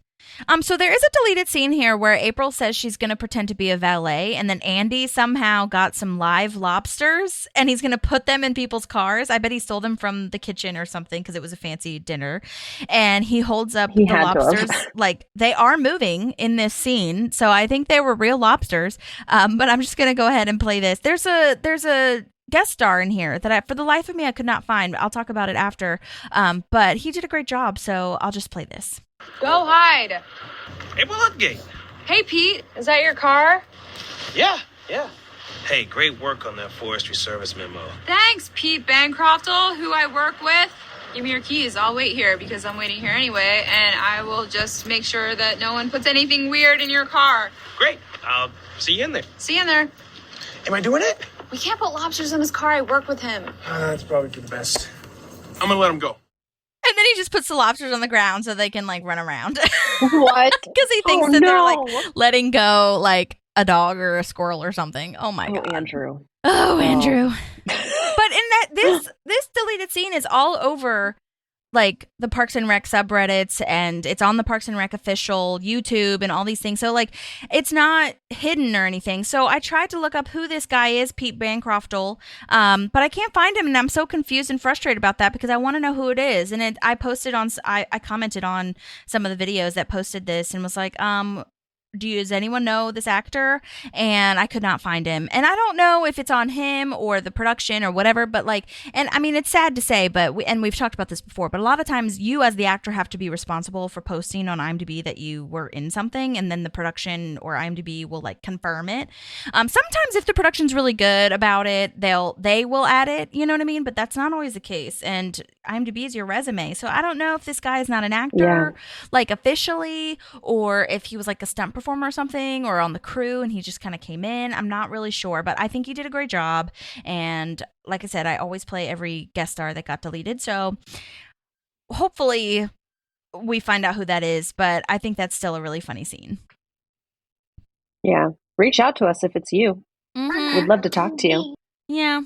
[SPEAKER 1] So there is a deleted scene here where April says she's going to pretend to be a valet, and then Andy somehow got some live lobsters, and he's going to put them in people's cars. I bet he stole them from the kitchen or something because it was a fancy dinner. And he holds up the lobsters. Like, they are moving in this scene, so I think they were real lobsters. But I'm just going to go ahead and play this. There's a guest star in here that for the life of me I could not find. I'll talk about it after. But he did a great job, so I'll just play this.
[SPEAKER 11] Go hide.
[SPEAKER 12] April Ludgate.
[SPEAKER 11] Hey, Pete, is that your car?
[SPEAKER 12] Yeah. Hey, great work on that Forestry Service memo.
[SPEAKER 11] Thanks, Pete Bancroftel, who I work with. Give me your keys. I'll wait here because I'm waiting here anyway, and I will just make sure that no one puts anything weird in your car.
[SPEAKER 12] Great. I'll see you in there.
[SPEAKER 11] See you in there.
[SPEAKER 12] Am I doing it?
[SPEAKER 11] We can't put lobsters in his car. I work with him.
[SPEAKER 12] That's probably for the best. I'm gonna let him go.
[SPEAKER 1] And then he just puts the lobsters on the ground so they can like run around.
[SPEAKER 6] What?
[SPEAKER 1] Because he thinks that they're like letting go like a dog or a squirrel or something. Oh my god,
[SPEAKER 6] Andrew.
[SPEAKER 1] Oh, Andrew. But in that this deleted scene is all over like the Parks and Rec subreddits, and it's on the Parks and Rec official YouTube and all these things. So like it's not hidden or anything. So I tried to look up who this guy is, Pete Bancroftle, but I can't find him, and I'm so confused and frustrated about that because I want to know who it is. And I commented on some of the videos that posted this and was like, does anyone know this actor? And I could not find him. And I don't know if it's on him or the production or whatever, but like, and I mean, it's sad to say, but we've talked about this before, but a lot of times you as the actor have to be responsible for posting on IMDb that you were in something, and then the production or IMDb will like confirm it. Sometimes if the production's really good about it, they will add it, you know what I mean? But that's not always the case. And IMDb is your resume. So I don't know if this guy is not an actor, like officially, or if he was like a stunt performer or something, or on the crew and he just kind of came in. I'm not really sure, but I think he did a great job. And like I said, I always play every guest star that got deleted. So hopefully we find out who that is, but I think that's still a really funny scene.
[SPEAKER 6] Yeah. Reach out to us if it's you. We'd love to talk to you.
[SPEAKER 1] Yeah.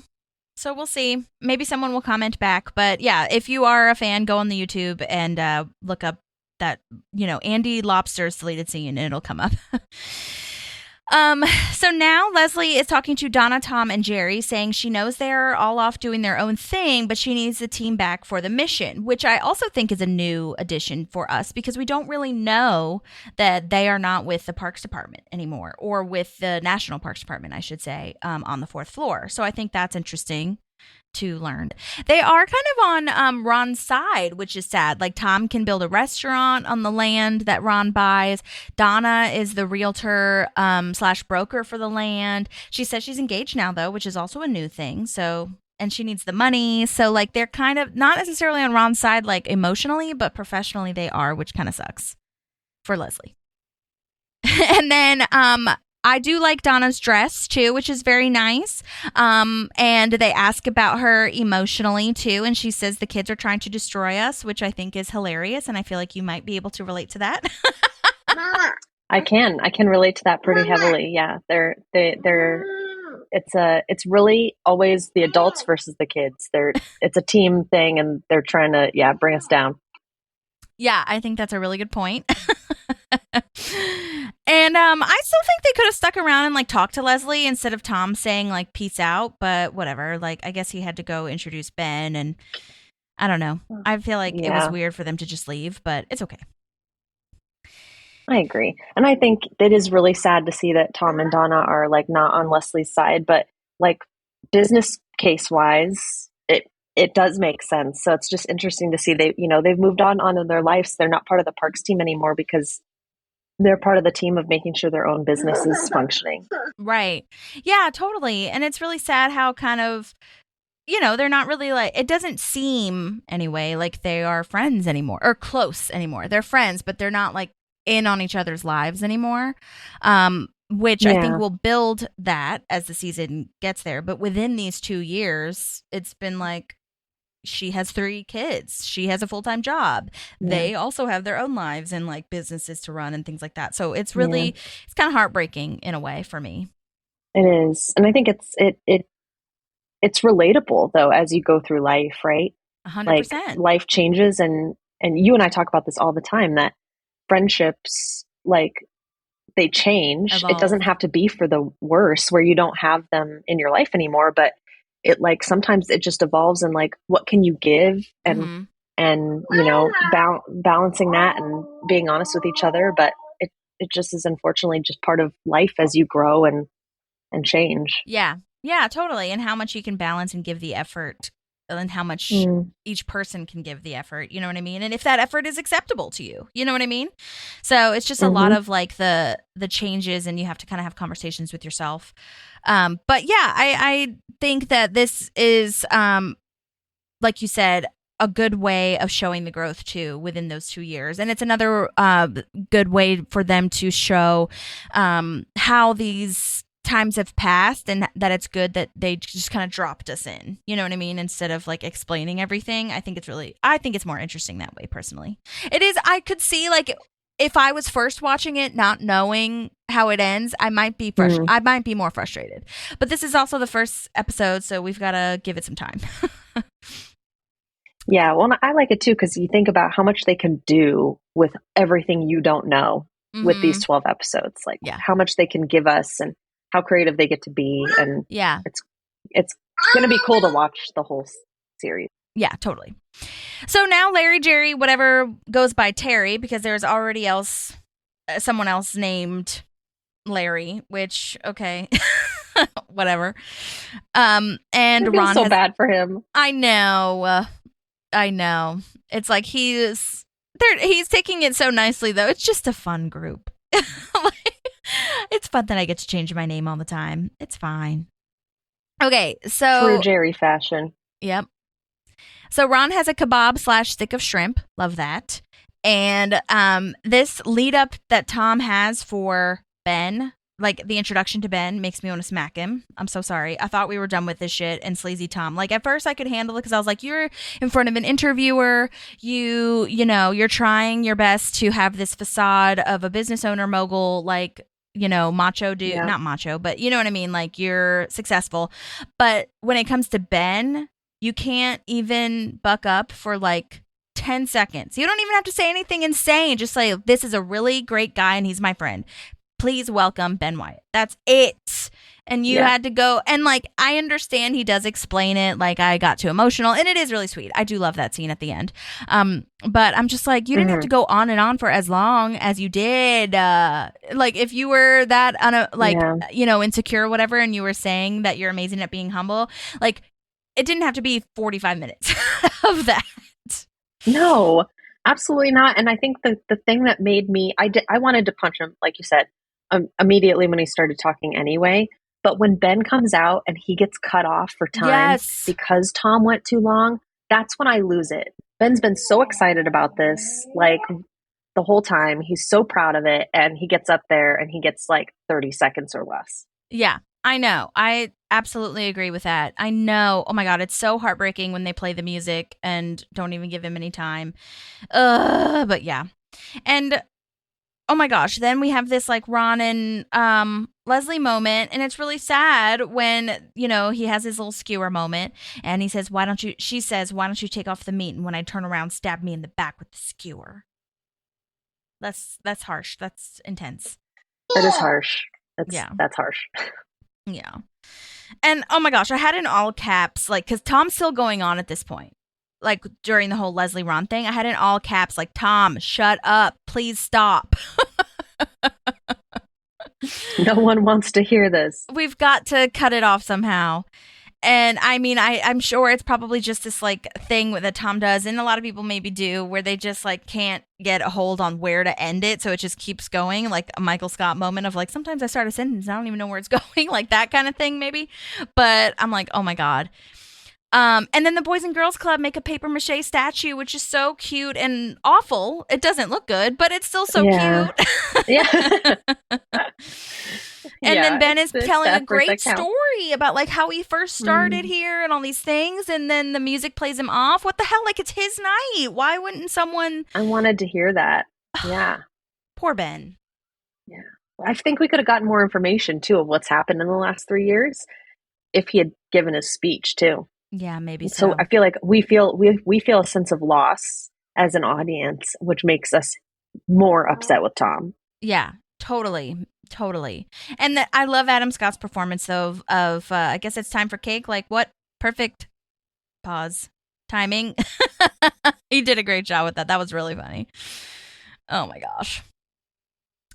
[SPEAKER 1] So we'll see. Maybe someone will comment back. But yeah, if you are a fan, go on the YouTube and look up that, Andy Lobster's deleted scene and it'll come up. So now Leslie is talking to Donna, Tom, and Jerry, saying she knows they're all off doing their own thing, but she needs the team back for the mission, which I also think is a new addition for us because we don't really know that they are not with the Parks Department anymore, or with the National Parks Department, I should say, on the fourth floor. So I think that's interesting to learn. They are kind of on Ron's side, which is sad. Like Tom can build a restaurant on the land that Ron buys. Donna is the realtor / broker for the land. She says she's engaged now though, which is also a new thing. So, and she needs the money. So like they're kind of not necessarily on Ron's side, like emotionally, but professionally they are, which kind of sucks for Leslie. And then I do like Donna's dress too, which is very nice. And they ask about her emotionally too. And she says the kids are trying to destroy us, which I think is hilarious. And I feel like you might be able to relate to that.
[SPEAKER 6] I can relate to that pretty heavily. Yeah. It's really always the adults versus the kids. It's a team thing and they're trying to, bring us down.
[SPEAKER 1] Yeah, I think that's a really good point. And I still think they could have stuck around and like talked to Leslie instead of Tom saying like peace out, but whatever. Like I guess he had to go introduce Ben, and I don't know. I feel like it was weird for them to just leave, but it's okay.
[SPEAKER 6] I agree. And I think it is really sad to see that Tom and Donna are like not on Leslie's side, but like business case wise, it does make sense. So it's just interesting to see they've moved on in their lives. They're not part of the parks team anymore because they're part of the team of making sure their own business is functioning.
[SPEAKER 1] Right. Yeah, totally. And it's really sad how kind of, they're not really like, it doesn't seem anyway like they are friends anymore or close anymore. They're friends, but they're not like in on each other's lives anymore. Which I think will build that as the season gets there. But within these 2 years, it's been like, she has 3 kids. She has a full-time job. Yeah. They also have their own lives and like businesses to run and things like that. So it's really, it's kind of heartbreaking in a way for me.
[SPEAKER 6] It is. And I think it's relatable though, as you go through life, right?
[SPEAKER 1] 100%.
[SPEAKER 6] Like life changes and you and I talk about this all the time, that friendships, like they change. Evolve. It doesn't have to be for the worse where you don't have them in your life anymore, but it like sometimes it just evolves and like what can you give and balancing that and being honest with each other, but it just is unfortunately just part of life as you grow and change.
[SPEAKER 1] Yeah totally. And how much you can balance and give the effort and how much each person can give the effort, you know what I mean? And if that effort is acceptable to you, you know what I mean? So it's just a lot of like the changes, and you have to kind of have conversations with yourself. But yeah, I think that this is, like you said, a good way of showing the growth too within those 2 years. And it's another good way for them to show how these times have passed and that it's good that they just kind of dropped us in, you know what I mean, instead of like explaining everything. I think it's more interesting that way personally. It is. I could see like if I was first watching it, not knowing how it ends, I might be I might be more frustrated. But this is also the first episode, so we've got to give it some time.
[SPEAKER 6] Yeah, well, I like it too because you think about how much they can do with everything you don't know with these 12 episodes. Like how much they can give us and how creative they get to be, and it's going to be cool to watch the whole series.
[SPEAKER 1] Yeah, totally. So now Larry, Jerry, whatever goes by Terry, because there's already someone else named Larry, which, okay, whatever. And
[SPEAKER 6] I feel
[SPEAKER 1] Ron
[SPEAKER 6] so bad for him.
[SPEAKER 1] I know. It's like he's taking it so nicely, though. It's just a fun group. It's fun that I get to change my name all the time. It's fine. Okay, so
[SPEAKER 6] true Jerry fashion.
[SPEAKER 1] Yep. So Ron has a kebab / stick of shrimp. Love that. And this lead up that Tom has for Ben, like the introduction to Ben, makes me want to smack him. I'm so sorry. I thought we were done with this shit and sleazy Tom. Like at first I could handle it because I was like, you're in front of an interviewer. You're trying your best to have this facade of a business owner mogul, like, macho dude, not macho, but you know what I mean? Like you're successful. But when it comes to Ben, you can't even buck up for like 10 seconds. You don't even have to say anything insane. Just say, this is a really great guy and he's my friend. Please welcome Ben Wyatt. That's it. And you had to go. And like, I understand he does explain it. Like I got too emotional and it is really sweet. I do love that scene at the end. But I'm just like, you didn't have to go on and on for as long as you did. Like if you were that, insecure or whatever, and you were saying that you're amazing at being humble, like it didn't have to be 45 minutes of that.
[SPEAKER 6] No, absolutely not. And I think the thing that made me, I wanted to punch him, like you said, immediately when he started talking anyway. But when Ben comes out and he gets cut off for time because Tom went too long, that's when I lose it. Ben's been so excited about this, like the whole time. He's so proud of it. And he gets up there and he gets like 30 seconds or less.
[SPEAKER 1] Yeah, I know. I absolutely agree with that. I know. Oh my God, it's so heartbreaking when they play the music and don't even give him any time. But yeah. And oh my gosh, then we have this like Ron and Leslie moment, and it's really sad when, he has his little skewer moment and he says, she says, why don't you take off the meat? And when I turn around, stab me in the back with the skewer. That's harsh. That's intense.
[SPEAKER 6] That is harsh. That's harsh.
[SPEAKER 1] Yeah. And oh my gosh, I had in all caps, like, because Tom's still going on at this point. Like during the whole Leslie Ron thing, I had in all caps, like, Tom, shut up. Please stop.
[SPEAKER 6] No one wants to hear this.
[SPEAKER 1] We've got to cut it off somehow. And I mean, I'm sure it's probably just this like thing that Tom does, and a lot of people maybe do, where they just like can't get a hold on where to end it, so it just keeps going, like a Michael Scott moment of like, sometimes I start a sentence, I don't even know where it's going, like that kind of thing maybe. But I'm like, oh my God. And then the Boys and Girls Club make a paper mache statue, which is so cute and awful. It doesn't look good, but it's still so cute.
[SPEAKER 6] Yeah.
[SPEAKER 1] And then Ben is telling a great story about like how he first started here and all these things, and then the music plays him off. What the hell? Like, it's his night. Why wouldn't someone?
[SPEAKER 6] I wanted to hear that. Yeah.
[SPEAKER 1] Poor Ben.
[SPEAKER 6] Yeah. I think we could have gotten more information too of what's happened in the last 3 years if he had given his speech too.
[SPEAKER 1] Yeah, maybe so.
[SPEAKER 6] So I feel like we feel a sense of loss as an audience, which makes us more upset with Tom.
[SPEAKER 1] Yeah, totally. And I love Adam Scott's performance though of I guess it's time for cake. Like, what perfect pause timing. He did a great job with that. That was really funny. Oh my gosh.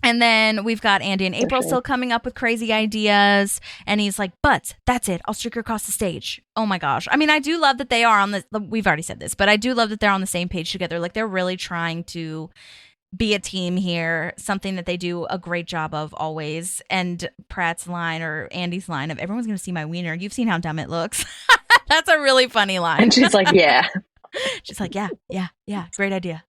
[SPEAKER 1] And then we've got Andy and April still coming up with crazy ideas. And he's like, but that's it. I'll streak her across the stage. Oh my gosh. I mean, I do love that they are on we've already said this, but I do love that they're on the same page together. Like, they're really trying to be a team here, something that they do a great job of always. And Pratt's line, or Andy's line of, everyone's going to see my wiener. You've seen how dumb it looks. That's a really funny line.
[SPEAKER 6] And she's like, yeah.
[SPEAKER 1] She's like, yeah. Great idea.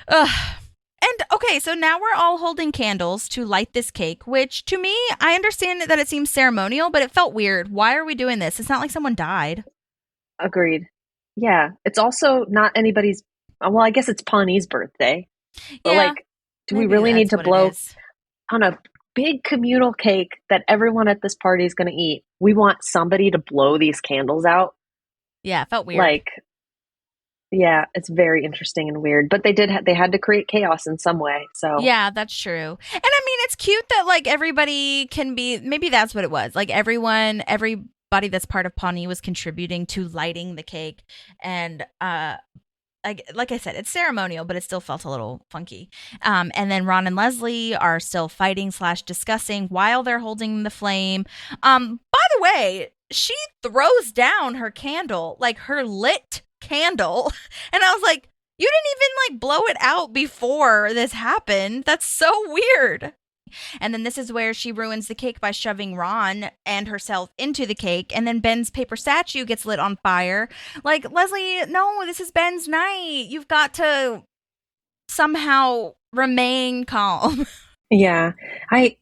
[SPEAKER 1] Ugh. And okay, so now we're all holding candles to light this cake, which to me, I understand that it seems ceremonial, but it felt weird. Why are we doing this? It's not like someone died.
[SPEAKER 6] Agreed. Yeah. It's also not anybody's, well, I guess it's Pawnee's birthday. But like, Do we
[SPEAKER 1] Maybe
[SPEAKER 6] really need
[SPEAKER 1] that's
[SPEAKER 6] to
[SPEAKER 1] what it
[SPEAKER 6] blow
[SPEAKER 1] is.
[SPEAKER 6] on a big communal cake that everyone at this party is going to eat? We want somebody to blow these candles out.
[SPEAKER 1] Yeah, it felt weird.
[SPEAKER 6] Like, yeah, it's very interesting and weird. But they had to create chaos in some way. So
[SPEAKER 1] Yeah, that's true. And I mean, it's cute that like everybody can be, maybe that's what it was. Like everybody that's part of Pawnee was contributing to lighting the cake. And like I said, it's ceremonial, but it still felt a little funky. And then Ron and Leslie are still fighting / discussing while they're holding the flame. By the way, she throws down her candle, like her lit candle. And I was like, you didn't even like blow it out before this happened. That's so weird. And then this is where she ruins the cake by shoving Ron and herself into the cake. And then Ben's paper statue gets lit on fire. Like, Leslie, no, this is Ben's night. You've got to somehow remain calm.
[SPEAKER 6] yeah, I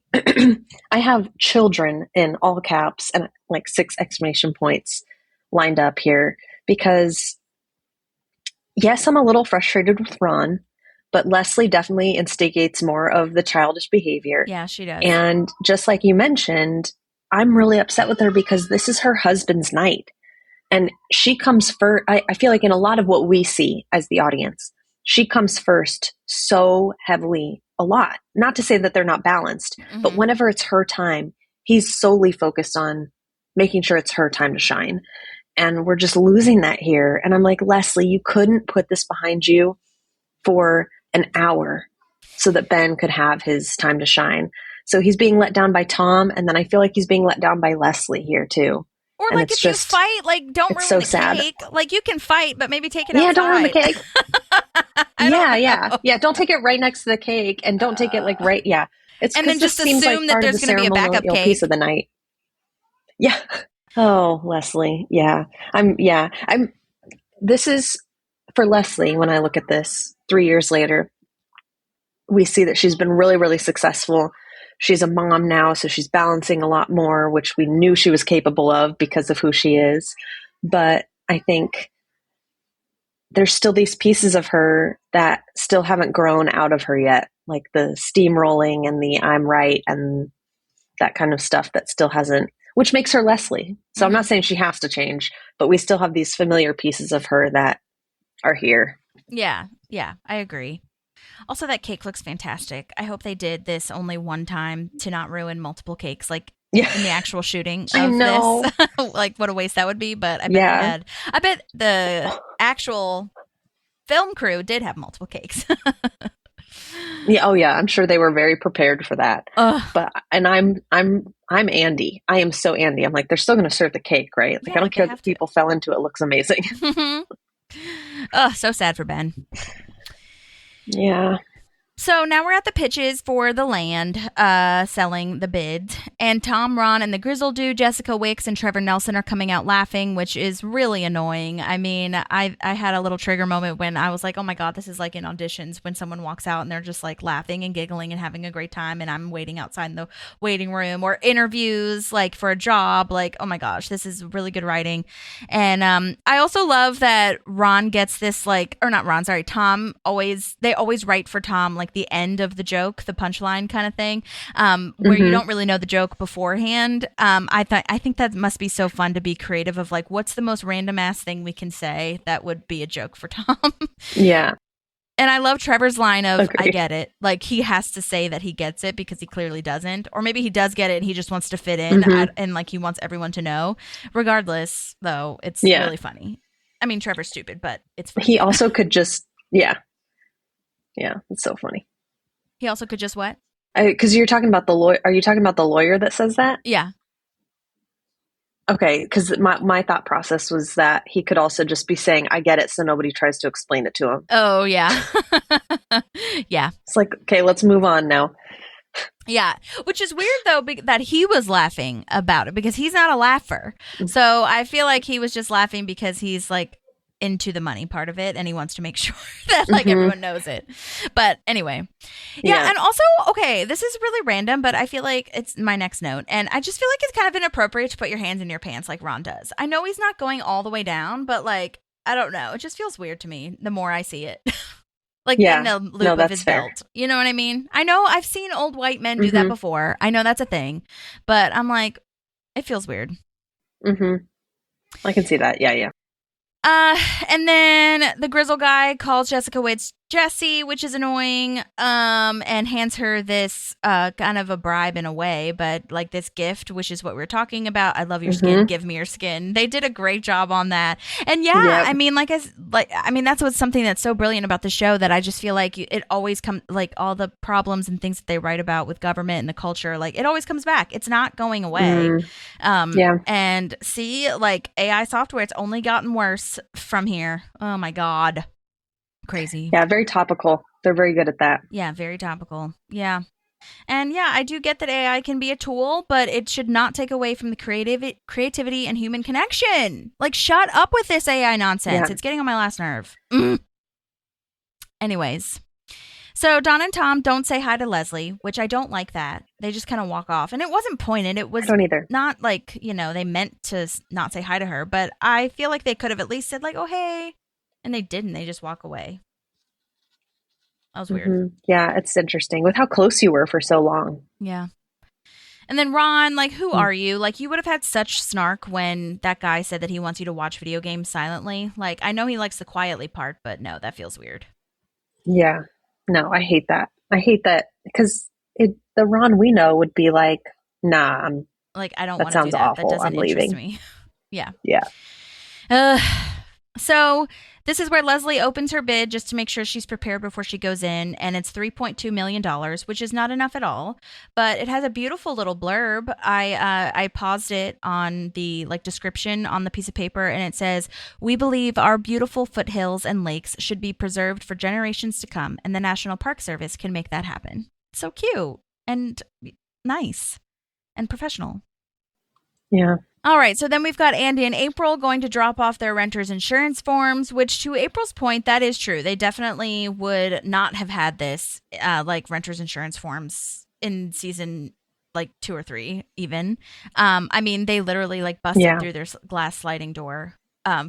[SPEAKER 6] I have children in all caps and like 6 exclamation points lined up here because yes, I'm a little frustrated with Ron, but Leslie definitely instigates more of the childish behavior.
[SPEAKER 1] Yeah, she does.
[SPEAKER 6] And just like you mentioned, I'm really upset with her because this is her husband's night. And she comes first. I feel like in a lot of what we see as the audience, she comes first so heavily a lot. Not to say that they're not balanced, but whenever it's her time, he's solely focused on making sure it's her time to shine. And we're just losing that here. And I'm like, Leslie, you couldn't put this behind you for an hour so that Ben could have his time to shine. So he's being let down by Tom. And then I feel like he's being let down by Leslie here too.
[SPEAKER 1] Or
[SPEAKER 6] and
[SPEAKER 1] like if you fight, like don't ruin
[SPEAKER 6] so
[SPEAKER 1] the
[SPEAKER 6] sad.
[SPEAKER 1] cake. Like you can fight, but maybe take it outside.
[SPEAKER 6] Yeah, don't ruin the cake. Yeah. Don't take it right next to the cake and don't take it like right. Yeah. It's
[SPEAKER 1] and then just
[SPEAKER 6] seems
[SPEAKER 1] assume
[SPEAKER 6] like
[SPEAKER 1] that
[SPEAKER 6] part
[SPEAKER 1] there's
[SPEAKER 6] of the
[SPEAKER 1] going to be a backup
[SPEAKER 6] ceremonial
[SPEAKER 1] cake.
[SPEAKER 6] piece of the night. Yeah. Oh, Leslie. Yeah. This is for Leslie. When I look at this 3 years later, we see that she's been really, really successful. She's a mom now, so she's balancing a lot more, which we knew she was capable of because of who she is. But I think there's still these pieces of her that still haven't grown out of her yet, like the steamrolling and the I'm right and that kind of stuff that still hasn't, which makes her Leslie. So I'm not saying she has to change, but we still have these familiar pieces of her that are here.
[SPEAKER 1] Yeah, I agree. Also, that cake looks fantastic. I hope they did this only one time to not ruin multiple cakes, like in the actual shooting of
[SPEAKER 6] I know.
[SPEAKER 1] this. Like, what a waste that would be. But I bet they had. I bet the actual film crew did have multiple cakes.
[SPEAKER 6] Yeah. Oh, yeah. I'm sure they were very prepared for that. But I'm Andy. I am so Andy. I'm like, they're still going to serve the cake, right? Like, I don't care that people fell into it. It looks amazing.
[SPEAKER 1] Oh, so sad for Ben.
[SPEAKER 6] Yeah.
[SPEAKER 1] So now we're at the pitches for the land, selling the bids. And Tom, Ron, and the Grizzle Dude, Jessica Wicks, and Trevor Nelson are coming out laughing, which is really annoying. I mean, I had a little trigger moment when I was like, oh my God, this is like in auditions when someone walks out and they're just like laughing and giggling and having a great time. And I'm waiting outside in the waiting room, or interviews like for a job. Like, oh my gosh, this is really good writing. And I also love that Ron gets this like, or not Ron, sorry, Tom they always write for Tom like the end of the joke, the punchline kind of thing, where you don't really know the joke beforehand. I think that must be so fun to be creative of like, what's the most random ass thing we can say that would be a joke for Tom?
[SPEAKER 6] Yeah.
[SPEAKER 1] And I love Trevor's line of,
[SPEAKER 6] Agreed.
[SPEAKER 1] I get it. Like, he has to say that he gets it because he clearly doesn't. Or maybe he does get it and he just wants to fit in and like he wants everyone to know. Regardless, though, it's really funny. I mean, Trevor's stupid, but it's funny.
[SPEAKER 6] He also could just, yeah, it's so funny.
[SPEAKER 1] He also could just what?
[SPEAKER 6] Because you're talking about the lawyer. Are you talking about the lawyer that says that?
[SPEAKER 1] Yeah.
[SPEAKER 6] Okay, because my thought process was that he could also just be saying, I get it, so nobody tries to explain it to him.
[SPEAKER 1] Oh, yeah. Yeah.
[SPEAKER 6] It's like, okay, let's move on now.
[SPEAKER 1] Yeah, which is weird, though, that he was laughing about it because he's not a laugher. So I feel like he was just laughing because he's like into the money part of it and he wants to make sure that like everyone knows it. But anyway, yeah. And also, okay, this is really random, but I feel like it's my next note, and I just feel like it's kind of inappropriate to put your hands in your pants like Ron does. I know he's not going all the way down, but like, I don't know, it just feels weird to me the more I see it. like
[SPEAKER 6] Yeah.
[SPEAKER 1] in the loop
[SPEAKER 6] No,
[SPEAKER 1] of
[SPEAKER 6] that's
[SPEAKER 1] his
[SPEAKER 6] fair.
[SPEAKER 1] belt. You know what I mean? I know I've seen old white men do that before. I know that's a thing, but I'm like, it feels weird.
[SPEAKER 6] I can see that. Yeah.
[SPEAKER 1] And then the grizzle guy calls Jessica Wade's Jessie, which is annoying, and hands her this kind of a bribe in a way, but like this gift, which is what we were talking about. I love your skin. Give me your skin. They did a great job on that. And yeah, I mean, that's what's something that's so brilliant about the show, that I just feel like it always comes, like all the problems and things that they write about with government and the culture, like it always comes back. It's not going away. And see, like AI software, it's only gotten worse from here. Oh my God. Crazy.
[SPEAKER 6] Yeah, very topical. They're very good at that.
[SPEAKER 1] Yeah, very topical. Yeah. And yeah, I do get that AI can be a tool, but it should not take away from the creativity and human connection. Like, shut up with this AI nonsense. It's getting on my last nerve. Anyways. So Don and Tom don't say hi to Leslie, which I don't like that. They just kind of walk off. And it wasn't pointed. It was
[SPEAKER 6] I don't either.
[SPEAKER 1] Not like, they meant to not say hi to her. But I feel like they could have at least said like, oh, hey. And they didn't. They just walk away. That was weird.
[SPEAKER 6] Yeah, it's interesting with how close you were for so long.
[SPEAKER 1] Yeah. And then Ron, like, who are you? Like, you would have had such snark when that guy said that he wants you to watch video games silently. Like, I know he likes the quietly part, but no, that feels weird.
[SPEAKER 6] Yeah. No, I hate that. I hate that because the Ron we know would be like, nah,
[SPEAKER 1] I don't want to do that.
[SPEAKER 6] That sounds awful.
[SPEAKER 1] That doesn't
[SPEAKER 6] I'm
[SPEAKER 1] interest
[SPEAKER 6] leaving.
[SPEAKER 1] me. Yeah.
[SPEAKER 6] Yeah.
[SPEAKER 1] So this is where Leslie opens her bid just to make sure she's prepared before she goes in, and it's $3.2 million, which is not enough at all, but it has a beautiful little blurb. I paused it on the description on the piece of paper, and it says, "We believe our beautiful foothills and lakes should be preserved for generations to come, and the National Park Service can make that happen." So cute and nice and professional.
[SPEAKER 6] Yeah.
[SPEAKER 1] All right, so then we've got Andy and April going to drop off their renter's insurance forms, which to April's point, that is true. They definitely would not have had this, renter's insurance forms in season 2 or 3 even. I mean, they literally busted through their glass sliding door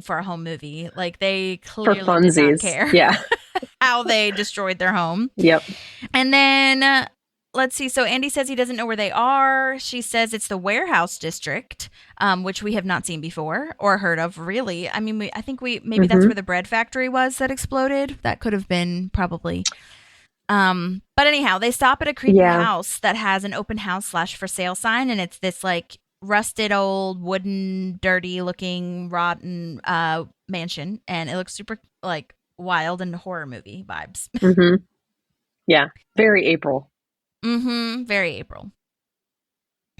[SPEAKER 1] for a home movie. Like, they clearly did not care how they destroyed their home.
[SPEAKER 6] Yep.
[SPEAKER 1] And then... let's see. So Andy says he doesn't know where they are. She says it's the warehouse district, which we have not seen before or heard of, really. I mean, I think maybe that's where the bread factory was that exploded. That could have been probably. But anyhow, they stop at a creepy house that has an open house / for sale sign, and it's this rusted old wooden, dirty looking, rotten mansion, and it looks super wild and horror movie vibes.
[SPEAKER 6] Yeah, very April.
[SPEAKER 1] Very April.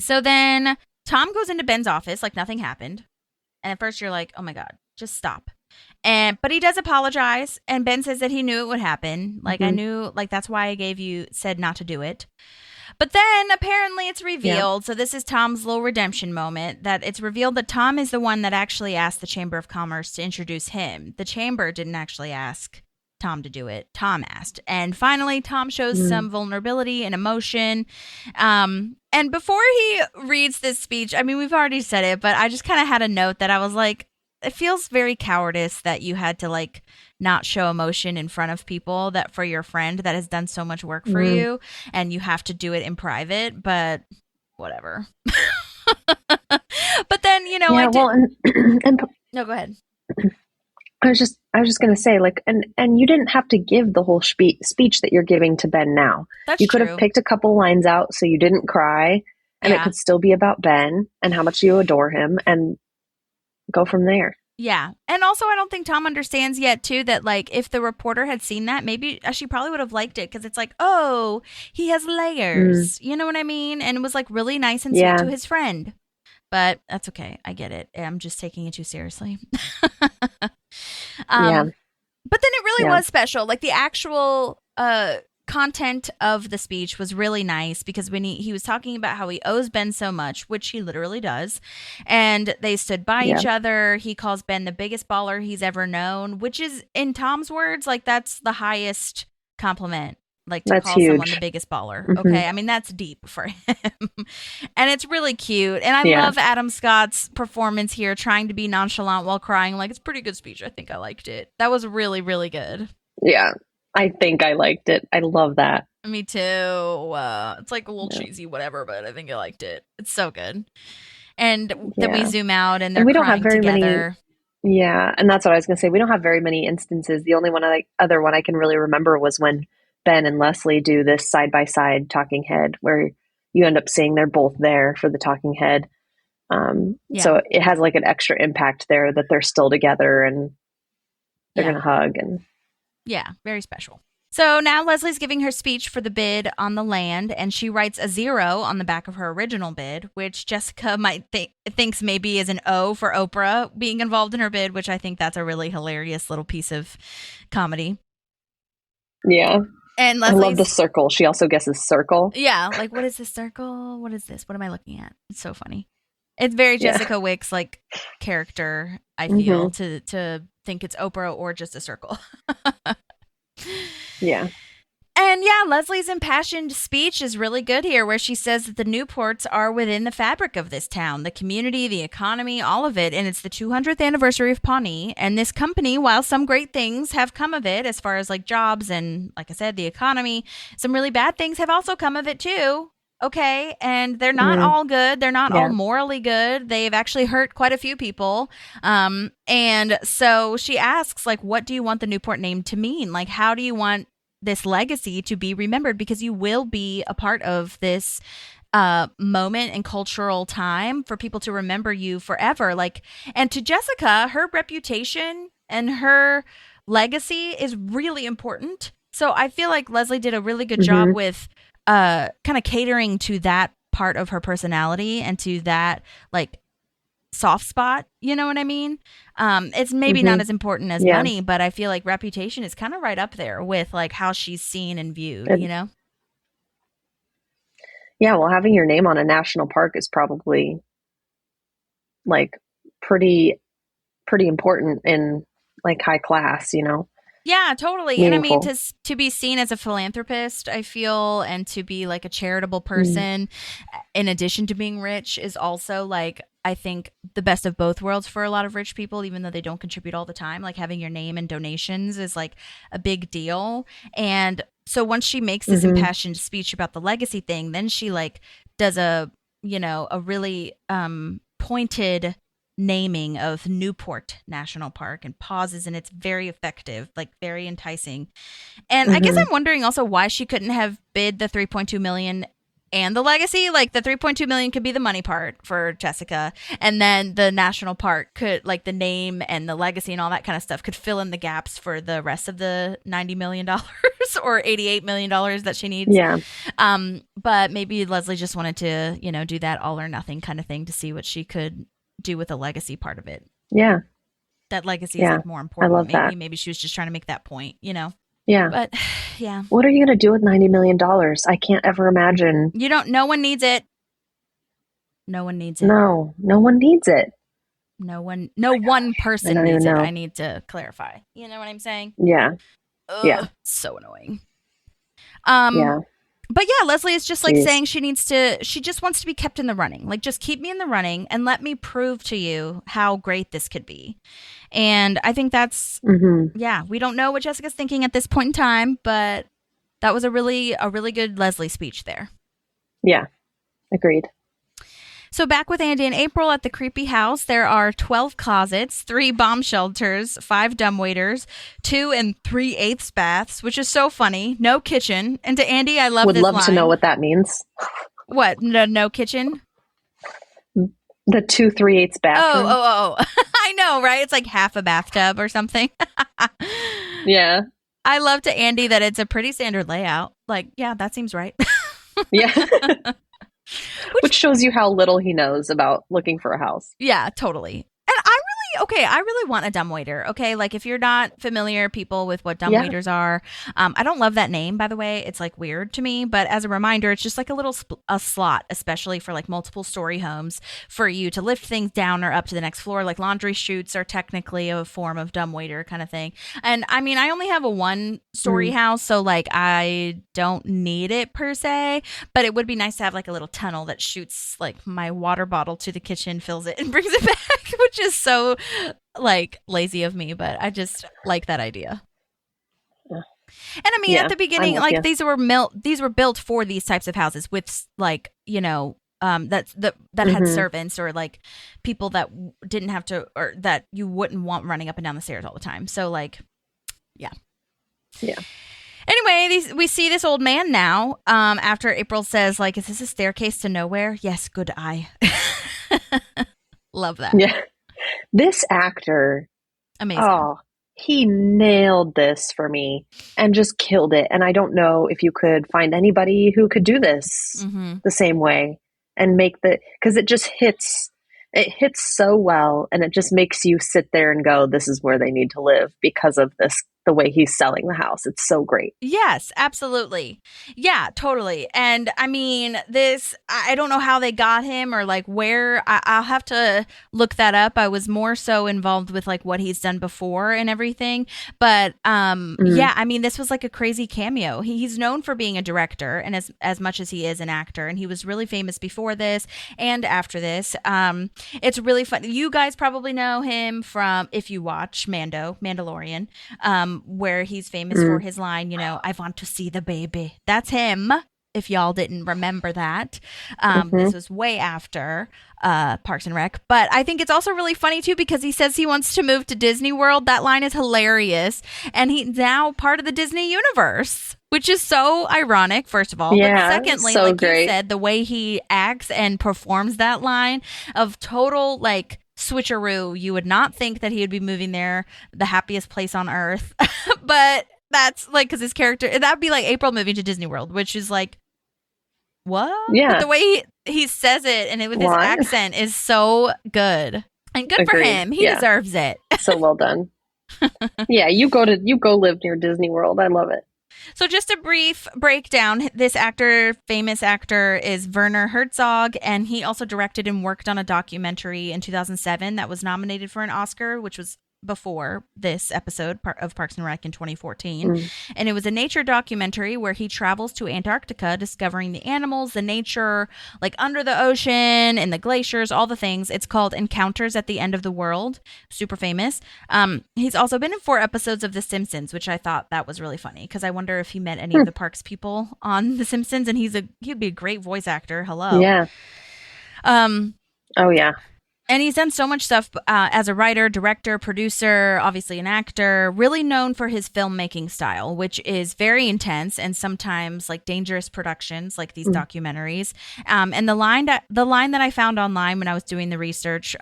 [SPEAKER 1] So then Tom goes into Ben's office like nothing happened. And at first you're like, oh my God, just stop. But he does apologize. And Ben says that he knew it would happen. I knew, that's why I said not to do it. But then apparently it's revealed. So this is Tom's little redemption moment, that it's revealed that Tom is the one that actually asked the Chamber of Commerce to introduce him. The Chamber didn't actually ask Tom to do it. Tom asked. And finally, Tom shows some vulnerability and emotion. And before he reads this speech, I mean, we've already said it, but I just kind of had a note that I was like, it feels very cowardice that you had to not show emotion in front of people that for your friend that has done so much work for you, and you have to do it in private, but whatever. But then, no, go ahead.
[SPEAKER 6] I was just going to say, and you didn't have to give the whole speech that you're giving to Ben now.
[SPEAKER 1] That's
[SPEAKER 6] you could
[SPEAKER 1] true.
[SPEAKER 6] have picked a couple lines out so you didn't cry, and it could still be about Ben and how much you adore him, and go from there.
[SPEAKER 1] Yeah. And also, I don't think Tom understands yet, too, that, if the reporter had seen that, maybe she probably would have liked it, because it's oh, he has layers. You know what I mean? And it was, really nice and sweet to his friend. But that's okay. I get it. I'm just taking it too seriously. But then it really was special. The actual content of the speech was really nice, because when he was talking about how he owes Ben so much, which he literally does, and they stood by each other. He calls Ben the biggest baller he's ever known, which is, in Tom's words, that's the highest compliment. To
[SPEAKER 6] that's
[SPEAKER 1] call
[SPEAKER 6] huge.
[SPEAKER 1] someone the biggest baller. Okay. I mean, that's deep for him. And it's really cute. And I love Adam Scott's performance here, trying to be nonchalant while crying. It's a pretty good speech. I think I liked it. That was really, really good.
[SPEAKER 6] Yeah. I think I liked it. I love that.
[SPEAKER 1] Me too. It's like a little cheesy, whatever, but I think I liked it. It's so good. And then we zoom out and they're
[SPEAKER 6] we don't have
[SPEAKER 1] crying
[SPEAKER 6] very
[SPEAKER 1] together.
[SPEAKER 6] Yeah, and that's what I was going to say. We don't have very many instances. The only other one I can really remember was when Ben and Leslie do this side by side talking head, where you end up seeing they're both there for the talking head. So it has like an extra impact there that they're still together and they're going to hug and
[SPEAKER 1] very special. So now Leslie's giving her speech for the bid on the land, and she writes a 0 on the back of her original bid, which Jessica might thinks maybe is an O for Oprah being involved in her bid, which I think that's a really hilarious little piece of comedy.
[SPEAKER 6] Yeah.
[SPEAKER 1] And
[SPEAKER 6] I love the circle. She also guesses circle.
[SPEAKER 1] Yeah, like what is this circle? What is this? What am I looking at? It's so funny. It's very Jessica Wicks like character, I feel, to think it's Oprah or just a circle.
[SPEAKER 6] Yeah.
[SPEAKER 1] And Leslie's impassioned speech is really good here, where she says that the Newports are within the fabric of this town, the community, the economy, all of it. And it's the 200th anniversary of Pawnee. And this company, while some great things have come of it, as far as like jobs and, like I said, the economy, some really bad things have also come of it too. Okay. And they're not all good. They're not all morally good. They've actually hurt quite a few people. And so she asks, like, what do you want the Newport name to mean? Like, how do you want this legacy to be remembered? Because you will be a part of this moment and cultural time for people to remember you forever. Like, and to Jessica, her reputation and her legacy is really important. So I feel like Leslie did a really good job with kind of catering to that part of her personality and to that like soft spot, you know what I mean? It's maybe not as important as money, but I feel like reputation is kind of right up there with like how she's seen and viewed, you know?
[SPEAKER 6] Yeah, well, having your name on a national park is probably like pretty important in like high class, you know?
[SPEAKER 1] Yeah, totally.
[SPEAKER 6] Meaningful.
[SPEAKER 1] And I mean, to be seen as a philanthropist, I feel, and to be like a charitable person, in addition to being rich, is also like, I think, the best of both worlds for a lot of rich people, even though they don't contribute all the time. Like having your name and donations is like a big deal. And so once she makes this impassioned speech about the legacy thing, then she like does a really pointed naming of Newport National Park and pauses, and it's very effective, like very enticing. And I guess I'm wondering also why she couldn't have bid the 3.2 million and the legacy. Like the 3.2 million could be the money part for Jessica, and then the national park could, like the name and the legacy and all that kind of stuff, could fill in the gaps for the rest of the $90 million or $88 million that she needs.
[SPEAKER 6] Yeah.
[SPEAKER 1] But maybe Leslie just wanted to, do that all or nothing kind of thing to see what she could do with the legacy part of it.
[SPEAKER 6] Yeah.
[SPEAKER 1] That legacy is like more important.
[SPEAKER 6] I love that.
[SPEAKER 1] Maybe she was just trying to make that point,
[SPEAKER 6] Yeah.
[SPEAKER 1] But yeah.
[SPEAKER 6] What are you going to do with $90 million? I can't ever imagine.
[SPEAKER 1] No one needs it. No one needs it.
[SPEAKER 6] No one needs it.
[SPEAKER 1] No one person needs it. I need to clarify. You know what I'm saying?
[SPEAKER 6] Yeah.
[SPEAKER 1] Ugh,
[SPEAKER 6] yeah.
[SPEAKER 1] So annoying.
[SPEAKER 6] Yeah.
[SPEAKER 1] But yeah, Leslie is just like saying she just wants to be kept in the running. Like, just keep me in the running and let me prove to you how great this could be. And I think that's, we don't know what Jessica's thinking at this point in time, but that was a really good Leslie speech there.
[SPEAKER 6] Yeah, agreed.
[SPEAKER 1] So back with Andy and April at the creepy house, there are 12 closets, 3 bomb shelters, 5 dumbwaiters, 2 3/8 baths, which is so funny. No kitchen. And to Andy, I love
[SPEAKER 6] Would
[SPEAKER 1] this
[SPEAKER 6] love
[SPEAKER 1] line.
[SPEAKER 6] to know what that means.
[SPEAKER 1] What? No kitchen?
[SPEAKER 6] The 2 3/8 bathroom.
[SPEAKER 1] Oh. I know, right? It's like half a bathtub or something.
[SPEAKER 6] Yeah.
[SPEAKER 1] I love to Andy that it's a pretty standard layout. Like, yeah, that seems right.
[SPEAKER 6] Yeah. Which shows you how little he knows about looking for a house.
[SPEAKER 1] Yeah, totally. And I really want a dumbwaiter. Okay, like if you're not familiar, people, with what dumbwaiters are, I don't love that name, by the way. It's like weird to me, but as a reminder, it's just like a little a slot, especially for like multiple story homes, for you to lift things down or up to the next floor. Like laundry chutes are technically a form of dumbwaiter kind of thing. And I mean, I only have a 1-story house, so like I don't need it per se, but it would be nice to have like a little tunnel that shoots like my water bottle to the kitchen, fills it, and brings it back, which is so like lazy of me, but I just like that idea. And I mean,
[SPEAKER 6] Yeah,
[SPEAKER 1] at the
[SPEAKER 6] I'm
[SPEAKER 1] beginning,
[SPEAKER 6] with
[SPEAKER 1] like
[SPEAKER 6] you.
[SPEAKER 1] these were built for these types of houses with like, that had servants or like people that didn't have to, or that you wouldn't want running up and down the stairs all the time. So like, yeah.
[SPEAKER 6] Yeah.
[SPEAKER 1] Anyway, we see this old man now. After April says, like, "Is this a staircase to nowhere?" Yes, good eye. Love that.
[SPEAKER 6] Yeah. This actor,
[SPEAKER 1] Amazing.
[SPEAKER 6] oh, he nailed this for me and just killed it. And I don't know if you could find anybody who could do this the same way and make because it just hits so well, and it just makes you sit there and go, this is where they need to live because of the way he's selling the house. It's so great.
[SPEAKER 1] Yes, absolutely. Yeah, totally. And I mean, I don't know how they got him or like where. I'll have to look that up. I was more so involved with like what he's done before and everything. But yeah, I mean, this was like a crazy cameo. He's known for being a director and as much as he is an actor. And he was really famous before this and after this. It's really fun. You guys probably know him from, if you watch Mandalorian, where he's famous for his line, I want to see the baby. That's him, if y'all didn't remember that. This was way after Parks and Rec. But I think it's also really funny, too, because he says he wants to move to Disney World. That line is hilarious. And he's now part of the Disney universe, which is so ironic, first of all.
[SPEAKER 6] Yeah,
[SPEAKER 1] but secondly,
[SPEAKER 6] so
[SPEAKER 1] like
[SPEAKER 6] great.
[SPEAKER 1] you said, the way he acts and performs that line of total, like, switcheroo. You would not think that he would be moving there, the happiest place on earth. But that's like, because his character, that'd be like April moving to Disney World, which is like, what?
[SPEAKER 6] Yeah.
[SPEAKER 1] But the way he says it and with his accent is so good. And good for him. He deserves it.
[SPEAKER 6] So well done. Yeah, you go live near Disney World. I love it.
[SPEAKER 1] So just a brief breakdown. This famous actor, is Werner Herzog, and he also directed and worked on a documentary in 2007 that was nominated for an Oscar, which was before this episode of Parks and Rec in 2014. And it was a nature documentary where he travels to Antarctica discovering the animals, the nature, like under the ocean and the glaciers, all the things. It's called Encounters at the End of the World. Super famous. He's also been in 4 episodes of The Simpsons, which I thought that was really funny because I wonder if he met any of the Parks people on The Simpsons, and he'd be a great voice actor. Hello.
[SPEAKER 6] Yeah. Oh yeah.
[SPEAKER 1] And he's done so much stuff as a writer, director, producer, obviously an actor, really known for his filmmaking style, which is very intense and sometimes like dangerous productions like these documentaries. And the line that I found online when I was doing the research,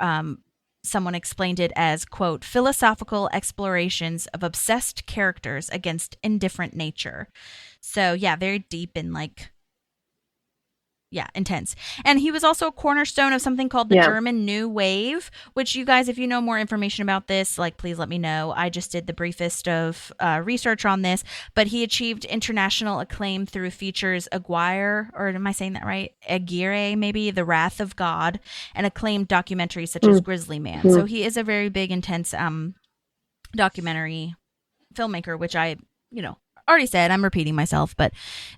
[SPEAKER 1] someone explained it as, quote, philosophical explorations of obsessed characters against indifferent nature. So yeah, very deep and like, yeah, intense. And he was also a cornerstone of something called the German New Wave, which you guys, if you know more information about this, like, please let me know. I just did the briefest of research on this, but he achieved international acclaim through features Aguirre, or am I saying that right? Aguirre, maybe, The Wrath of God, and acclaimed documentaries such as Grizzly Man. So he is a very big, intense documentary filmmaker, which I already said. I'm repeating myself, but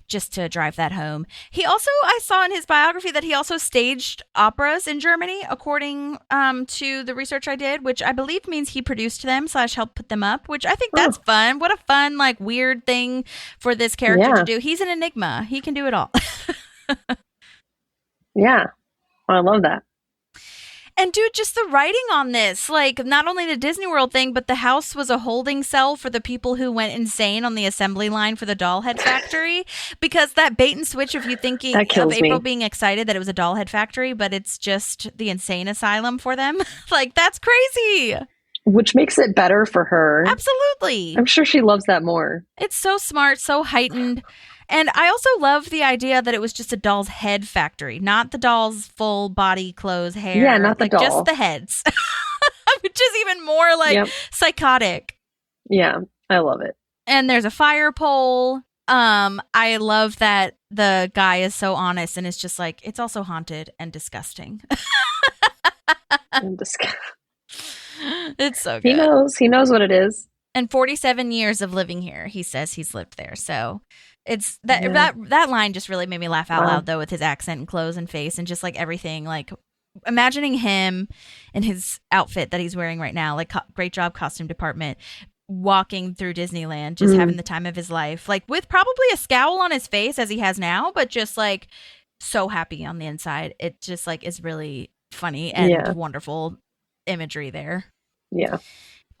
[SPEAKER 1] just to drive that home. He also, I saw in his biography that he also staged operas in Germany, according to the research I did, which I believe means he produced them / helped put them up, which I think that's fun. What a fun, like, weird thing for this character to do. He's an enigma. He can do it all.
[SPEAKER 6] Yeah. I love that.
[SPEAKER 1] And dude, just the writing on this, like not only the Disney World thing, but the house was a holding cell for the people who went insane on the assembly line for the doll head factory. Because that bait and switch of you thinking of April being excited that it was a doll head factory, but it's just the insane asylum for them. Like, that's crazy.
[SPEAKER 6] Which makes it better for her.
[SPEAKER 1] Absolutely.
[SPEAKER 6] I'm sure she loves that more.
[SPEAKER 1] It's so smart, so heightened. And I also love the idea that it was just a doll's head factory, not the doll's full body, clothes, hair.
[SPEAKER 6] Yeah, not the
[SPEAKER 1] like
[SPEAKER 6] doll.
[SPEAKER 1] Just the heads, which is even more like psychotic.
[SPEAKER 6] Yeah, I love it.
[SPEAKER 1] And there's a fire pole. I love that the guy is so honest and it's just like, it's also haunted and disgusting. It's so good.
[SPEAKER 6] He knows what it is.
[SPEAKER 1] And 47 years of living here, he says he's lived there. So it's that line just really made me laugh out loud, though, with his accent and clothes and face and just like everything. Like imagining him in his outfit that he's wearing right now, like great job, costume department, walking through Disneyland, just having the time of his life, like with probably a scowl on his face as he has now, but just like so happy on the inside. It just like is really funny and wonderful imagery there.
[SPEAKER 6] Yeah.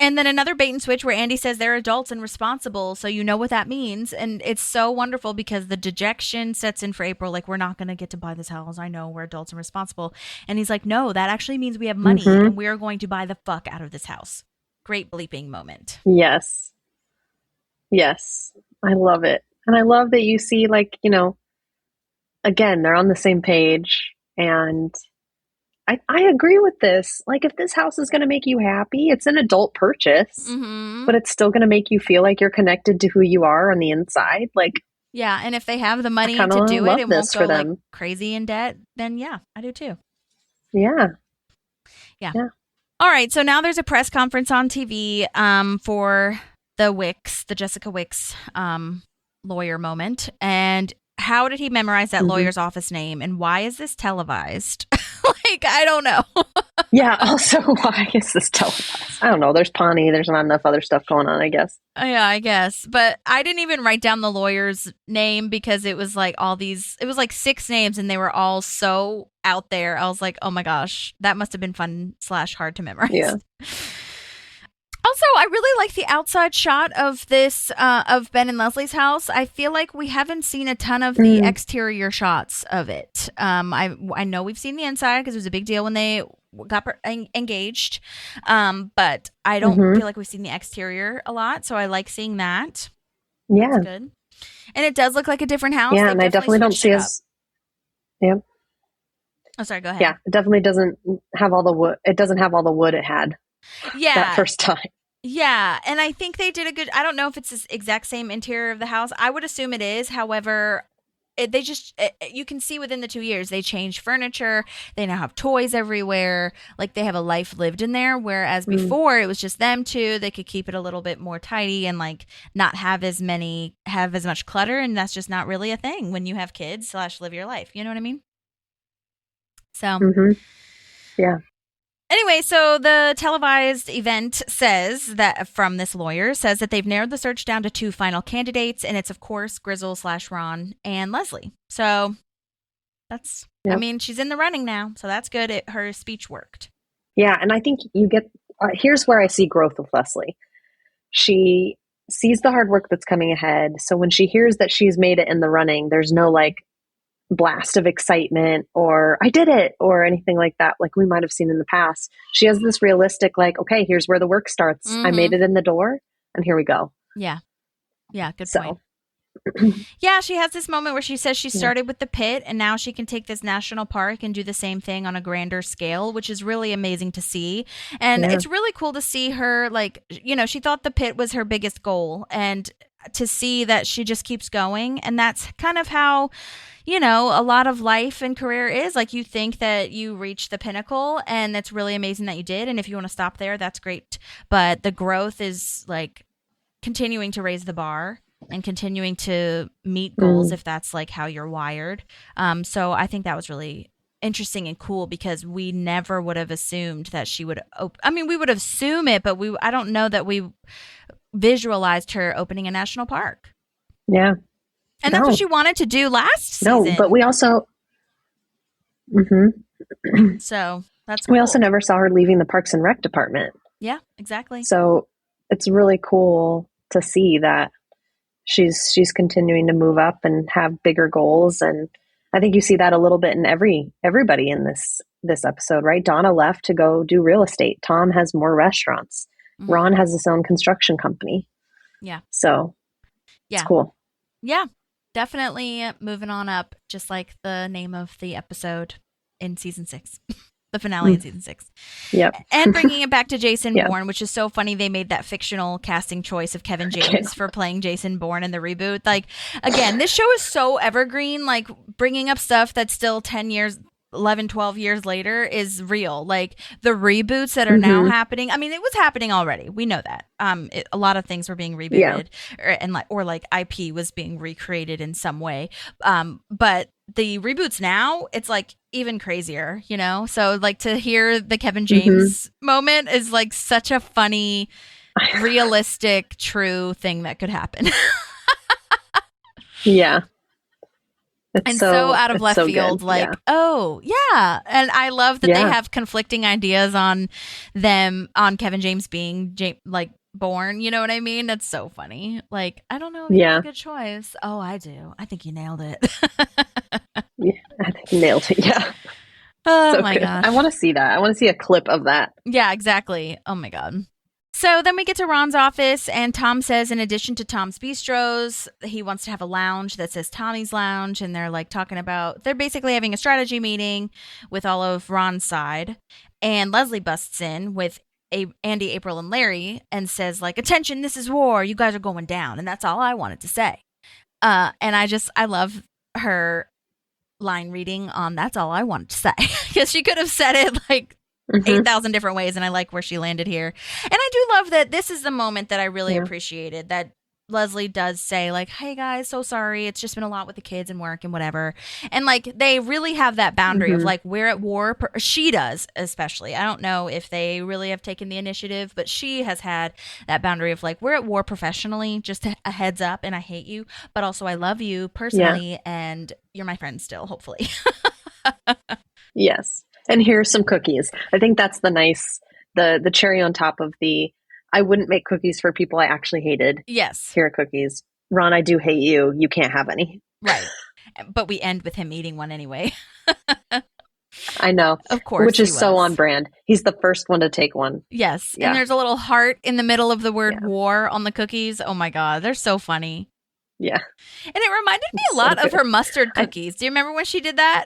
[SPEAKER 1] And then another bait and switch where Andy says they're adults and responsible, so you know what that means. And it's so wonderful because the dejection sets in for April, like, we're not going to get to buy this house. I know we're adults and responsible. And he's like, no, that actually means we have money and we are going to buy the fuck out of this house. Great bleeping moment.
[SPEAKER 6] Yes. Yes. I love it. And I love that you see, like, you know, again, they're on the same page. And I agree with this. Like, if this house is going to make you happy, it's an adult purchase, but it's still going to make you feel like you're connected to who you are on the inside. Like,
[SPEAKER 1] yeah. And if they have the money to do it, it won't go like crazy in debt. Then yeah, I do too.
[SPEAKER 6] Yeah.
[SPEAKER 1] All right. So now there's a press conference on TV for the Jessica Wicks lawyer moment. And how did he memorize that lawyer's office name? And why is this televised? Like, I don't know.
[SPEAKER 6] Yeah. Also, why is this televised? I don't know. There's Pawnee. There's not enough other stuff going on, I guess.
[SPEAKER 1] Yeah, I guess. But I didn't even write down the lawyer's name because it was like it was like 6 names and they were all so out there. I was like, oh my gosh, that must have been fun / hard to memorize.
[SPEAKER 6] Yeah.
[SPEAKER 1] Also, I really like the outside shot of this, of Ben and Leslie's house. I feel like we haven't seen a ton of the exterior shots of it. I know we've seen the inside because it was a big deal when they got engaged. But I don't feel like we've seen the exterior a lot. So I like seeing that.
[SPEAKER 6] Yeah.
[SPEAKER 1] That's good. And it does look like a different house.
[SPEAKER 6] Yeah, and I definitely don't see us. Yeah.
[SPEAKER 1] Oh, sorry. Go ahead.
[SPEAKER 6] Yeah, it definitely doesn't have all the wood. It doesn't have all the wood it had.
[SPEAKER 1] Yeah.
[SPEAKER 6] That first time.
[SPEAKER 1] Yeah, and I think they did a good. I don't know if it's the exact same interior of the house. I would assume it is. However, you can see within the 2 years they changed furniture. They now have toys everywhere. Like, they have a life lived in there. Whereas before it was just them two. They could keep it a little bit more tidy and like not have as much clutter. And that's just not really a thing when you have kids / live your life. You know what I mean? So,
[SPEAKER 6] yeah.
[SPEAKER 1] Anyway, so the televised event says that they've narrowed the search down to 2 final candidates, and it's, of course, Grizzle / Ron and Leslie. So that's, I mean, she's in the running now, so that's good. Her speech worked.
[SPEAKER 6] Yeah, and I think you get, here's where I see growth with Leslie. She sees the hard work that's coming ahead, so when she hears that she's made it in the running, there's no, like, blast of excitement or I did it or anything like that, like we might have seen in the past. She has this realistic, like, okay, here's where the work starts. I made it in the door and here we go.
[SPEAKER 1] Yeah, good point. Yeah, she has this moment where she says she started with the pit and now she can take this national park and do the same thing on a grander scale, which is really amazing to see. And it's really cool to see her, like, you know, she thought the pit was her biggest goal, and to see that she just keeps going. And that's kind of how, you know, a lot of life and career is. Like, you think that you reach the pinnacle and it's really amazing that you did. And if you want to stop there, that's great. But the growth is like continuing to raise the bar and continuing to meet goals if that's like how you're wired. So I think that was really interesting and cool because we never would have assumed that she would we would assume it, but I don't know that we visualized her opening a national park.
[SPEAKER 6] Yeah.
[SPEAKER 1] And that's what she wanted to do last season.
[SPEAKER 6] No, but we also
[SPEAKER 1] so that's cool.
[SPEAKER 6] We also never saw her leaving the Parks and Rec department.
[SPEAKER 1] Yeah, exactly.
[SPEAKER 6] So it's really cool to see that she's continuing to move up and have bigger goals. And I think you see that a little bit in everybody in this episode, right? Donna left to go do real estate. Tom has more restaurants. Ron has his own construction company. Yeah. So it's cool.
[SPEAKER 1] Yeah, definitely moving on up, just like the name of the episode in season 6. The finale in season 6.
[SPEAKER 6] Yep.
[SPEAKER 1] And bringing it back to Jason Bourne, which is so funny. They made that fictional casting choice of Kevin James for playing Jason Bourne in the reboot. Like, again, this show is so evergreen, like bringing up stuff that's still 10 years, 11, 12 years later is real. Like the reboots that are now happening. I mean, it was happening already. We know that. A lot of things were being rebooted or like IP was being recreated in some way. But the reboots now, it's like even crazier, you know? So like to hear the Kevin James moment is like such a funny realistic, true thing that could happen.
[SPEAKER 6] Yeah. It's
[SPEAKER 1] and so out of
[SPEAKER 6] it's
[SPEAKER 1] left
[SPEAKER 6] so
[SPEAKER 1] field,
[SPEAKER 6] good.
[SPEAKER 1] like, oh, yeah. And I love that they
[SPEAKER 6] Yeah.
[SPEAKER 1] have conflicting ideas on Kevin James being like born. You know what I mean? That's so funny. Like, I don't know if you
[SPEAKER 6] Yeah.
[SPEAKER 1] have a good choice. Oh, I do. I think you nailed it.
[SPEAKER 6] Yeah, I think you nailed it. Yeah.
[SPEAKER 1] Oh
[SPEAKER 6] So
[SPEAKER 1] my
[SPEAKER 6] good.
[SPEAKER 1] gosh.
[SPEAKER 6] I want to see that. I want to see a clip of that.
[SPEAKER 1] Yeah, exactly. Oh my God. So then we get to Ron's office, and Tom says, in addition to Tom's Bistros, he wants to have a lounge that says Tommy's Lounge. And they're like talking about, they're basically having a strategy meeting with all of Ron's side. And Leslie busts in with Andy, April, and Larry and says, like, attention, this is war. You guys are going down. And that's all I wanted to say. And I love her line reading on that's all I wanted to say. Because she could have said it like 8,000 different ways, and I like where she landed here. And I do love that this is the moment that I really appreciated, that Leslie does say, like, hey guys, so sorry, it's just been a lot with the kids and work and whatever. And like, they really have that boundary of like, we're at war. She does, especially. I don't know if they really have taken the initiative, but she has had that boundary of like, we're at war professionally, just a heads up, and I hate you, but also I love you personally, and you're my friend still, hopefully.
[SPEAKER 6] Yes. And here's some cookies. I think that's the cherry on top of the, I wouldn't make cookies for people I actually hated.
[SPEAKER 1] Yes.
[SPEAKER 6] Here are cookies. Ron, I do hate you. You can't have any.
[SPEAKER 1] Right. But we end with him eating one anyway.
[SPEAKER 6] I know.
[SPEAKER 1] Of course.
[SPEAKER 6] Which is so on brand. He's the first one to take one.
[SPEAKER 1] Yes.
[SPEAKER 6] Yeah.
[SPEAKER 1] And there's a little heart in the middle of the word war on the cookies. Oh my God. They're so funny.
[SPEAKER 6] Yeah.
[SPEAKER 1] And it reminded me a lot of her mustard cookies. Do you remember when she did that?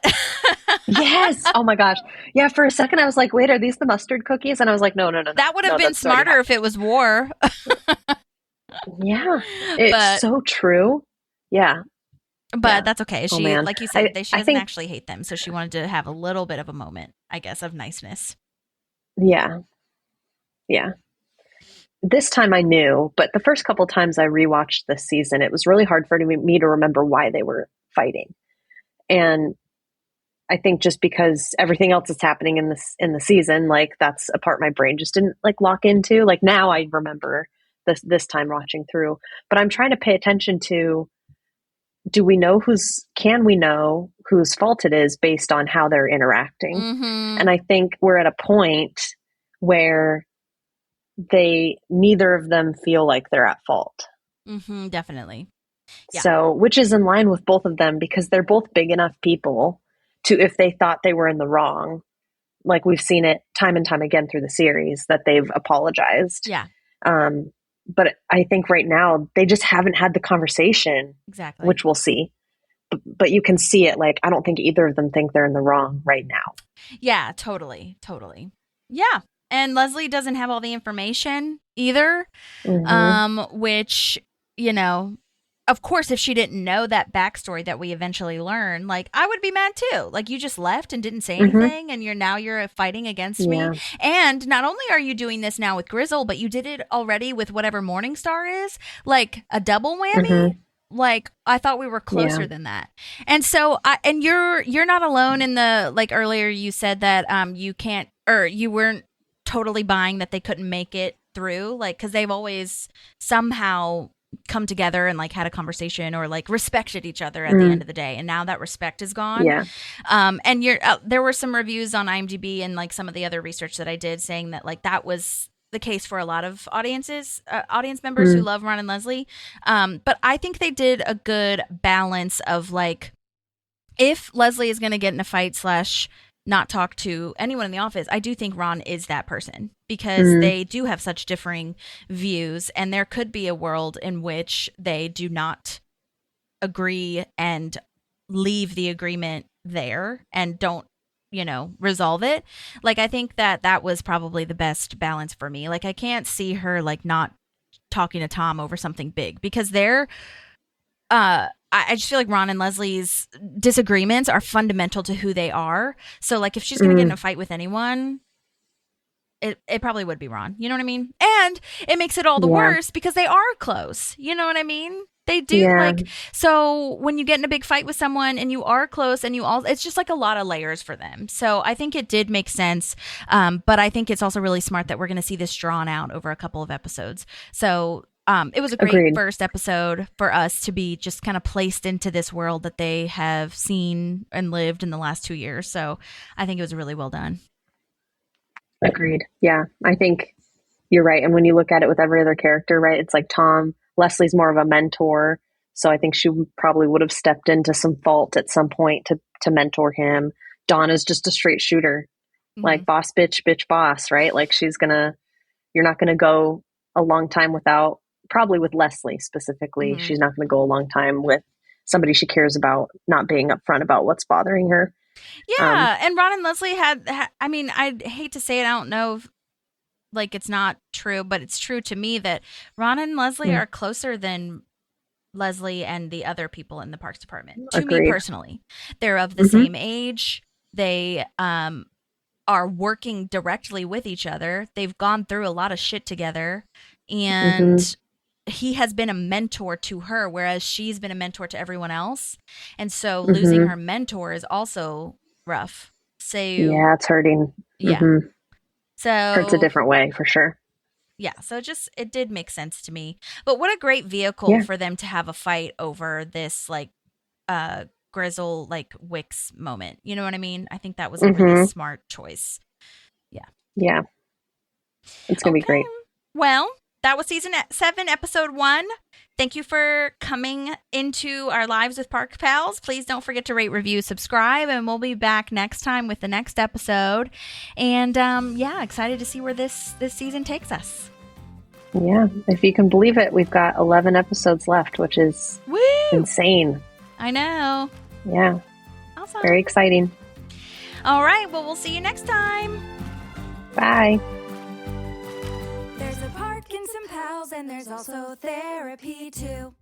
[SPEAKER 6] Yes. Oh my gosh. Yeah. For a second, I was like, wait, are these the mustard cookies? And I was like, no.
[SPEAKER 1] That would have been smarter if it was war.
[SPEAKER 6] Yeah. It's so true. Yeah.
[SPEAKER 1] But that's okay. She,
[SPEAKER 6] man.
[SPEAKER 1] like you said, she doesn't
[SPEAKER 6] think,
[SPEAKER 1] actually hate them. So she wanted to have a little bit of a moment, I guess, of niceness.
[SPEAKER 6] Yeah. Yeah. This time I knew, but the first couple times I rewatched this season, it was really hard for me to remember why they were fighting. And I think just because everything else is happening in the season, like that's a part my brain just didn't like lock into. Like now I remember this time watching through, but I'm trying to pay attention to, can we know whose fault it is based on how they're interacting? And I think we're at a point where neither of them feel like they're at fault.
[SPEAKER 1] Definitely. Yeah.
[SPEAKER 6] So, which is in line with both of them because they're both big enough people to, if they thought they were in the wrong, like we've seen it time and time again through the series, that they've apologized.
[SPEAKER 1] Yeah.
[SPEAKER 6] But I think right now they just haven't had the conversation.
[SPEAKER 1] Exactly.
[SPEAKER 6] Which we'll see. But you can see it, like, I don't think either of them think they're in the wrong right now.
[SPEAKER 1] Yeah, totally. Yeah. And Leslie doesn't have all the information either, which, you know, of course, if she didn't know that backstory that we eventually learn, like, I would be mad too. Like, you just left and didn't say anything, and you're fighting against me. And not only are you doing this now with Grizzle, but you did it already with whatever Morningstar is, like a double whammy. Like, I thought we were closer than that. And so, you're not alone in the, like earlier you said that you can't, or you weren't totally buying that they couldn't make it through, like, because they've always somehow come together and like had a conversation or like respected each other at the end of the day, and now that respect is gone. And there were some reviews on IMDb and like some of the other research that I did saying that like that was the case for a lot of audience members who love Ron and Leslie, but I think they did a good balance of like, if Leslie is going to get in a fight / not talk to anyone in the office, I do think Ron is that person because they do have such differing views, and there could be a world in which they do not agree and leave the agreement there and don't, resolve it. Like, I think that was probably the best balance for me. Like, I can't see her like not talking to Tom over something big because they're I just feel like Ron and Leslie's disagreements are fundamental to who they are. So, like, if she's going to get in a fight with anyone, it probably would be Ron. You know what I mean? And it makes it all the worse because they are close. You know what I mean? They do.
[SPEAKER 6] Yeah.
[SPEAKER 1] Like, so when you get in a big fight with someone and you are close and you all, it's just like a lot of layers for them. So I think it did make sense. But I think it's also really smart that we're going to see this drawn out over a couple of episodes. So it was a great
[SPEAKER 6] Agreed.
[SPEAKER 1] first episode for us to be just kind of placed into this world that they have seen and lived in the last 2 years. So I think it was really well done.
[SPEAKER 6] Agreed. Yeah, I think you're right. And when you look at it with every other character, right, it's like Tom, Leslie's more of a mentor. So I think she probably would have stepped into some fault at some point to mentor him. Donna's just a straight shooter, like boss, bitch, bitch, boss, right? Like you're not going to go a long time without, probably with Leslie specifically, she's not going to go a long time with somebody she cares about not being upfront about what's bothering her.
[SPEAKER 1] Yeah, and Ron and Leslie had I mean, I hate to say it, I don't know if, like, it's not true, but it's true to me that Ron and Leslie are closer than Leslie and the other people in the Parks Department. To me personally, they're of the same age. They are working directly with each other. They've gone through a lot of shit together, and he has been a mentor to her, whereas she's been a mentor to everyone else. And so losing her mentor is also rough. So
[SPEAKER 6] yeah, it's hurting.
[SPEAKER 1] Yeah. So
[SPEAKER 6] hurts a different way for sure.
[SPEAKER 1] Yeah, so it did make sense to me. But what a great vehicle for them to have a fight over this, like, Grizzle, like, Wicks moment. You know what I mean? I think that was a really smart choice. Yeah.
[SPEAKER 6] Yeah. It's going to be great.
[SPEAKER 1] Well, that was season 7, episode 1. Thank you for coming into our lives with Park Pals. Please don't forget to rate, review, subscribe, and we'll be back next time with the next episode. And excited to see where this season takes us.
[SPEAKER 6] Yeah, if you can believe it, we've got 11 episodes left, which is insane.
[SPEAKER 1] I know.
[SPEAKER 6] Yeah.
[SPEAKER 1] Awesome.
[SPEAKER 6] Very exciting.
[SPEAKER 1] All right, well, we'll see you next time.
[SPEAKER 6] Bye.
[SPEAKER 3] There's a Park and some pals, and there's also therapy too.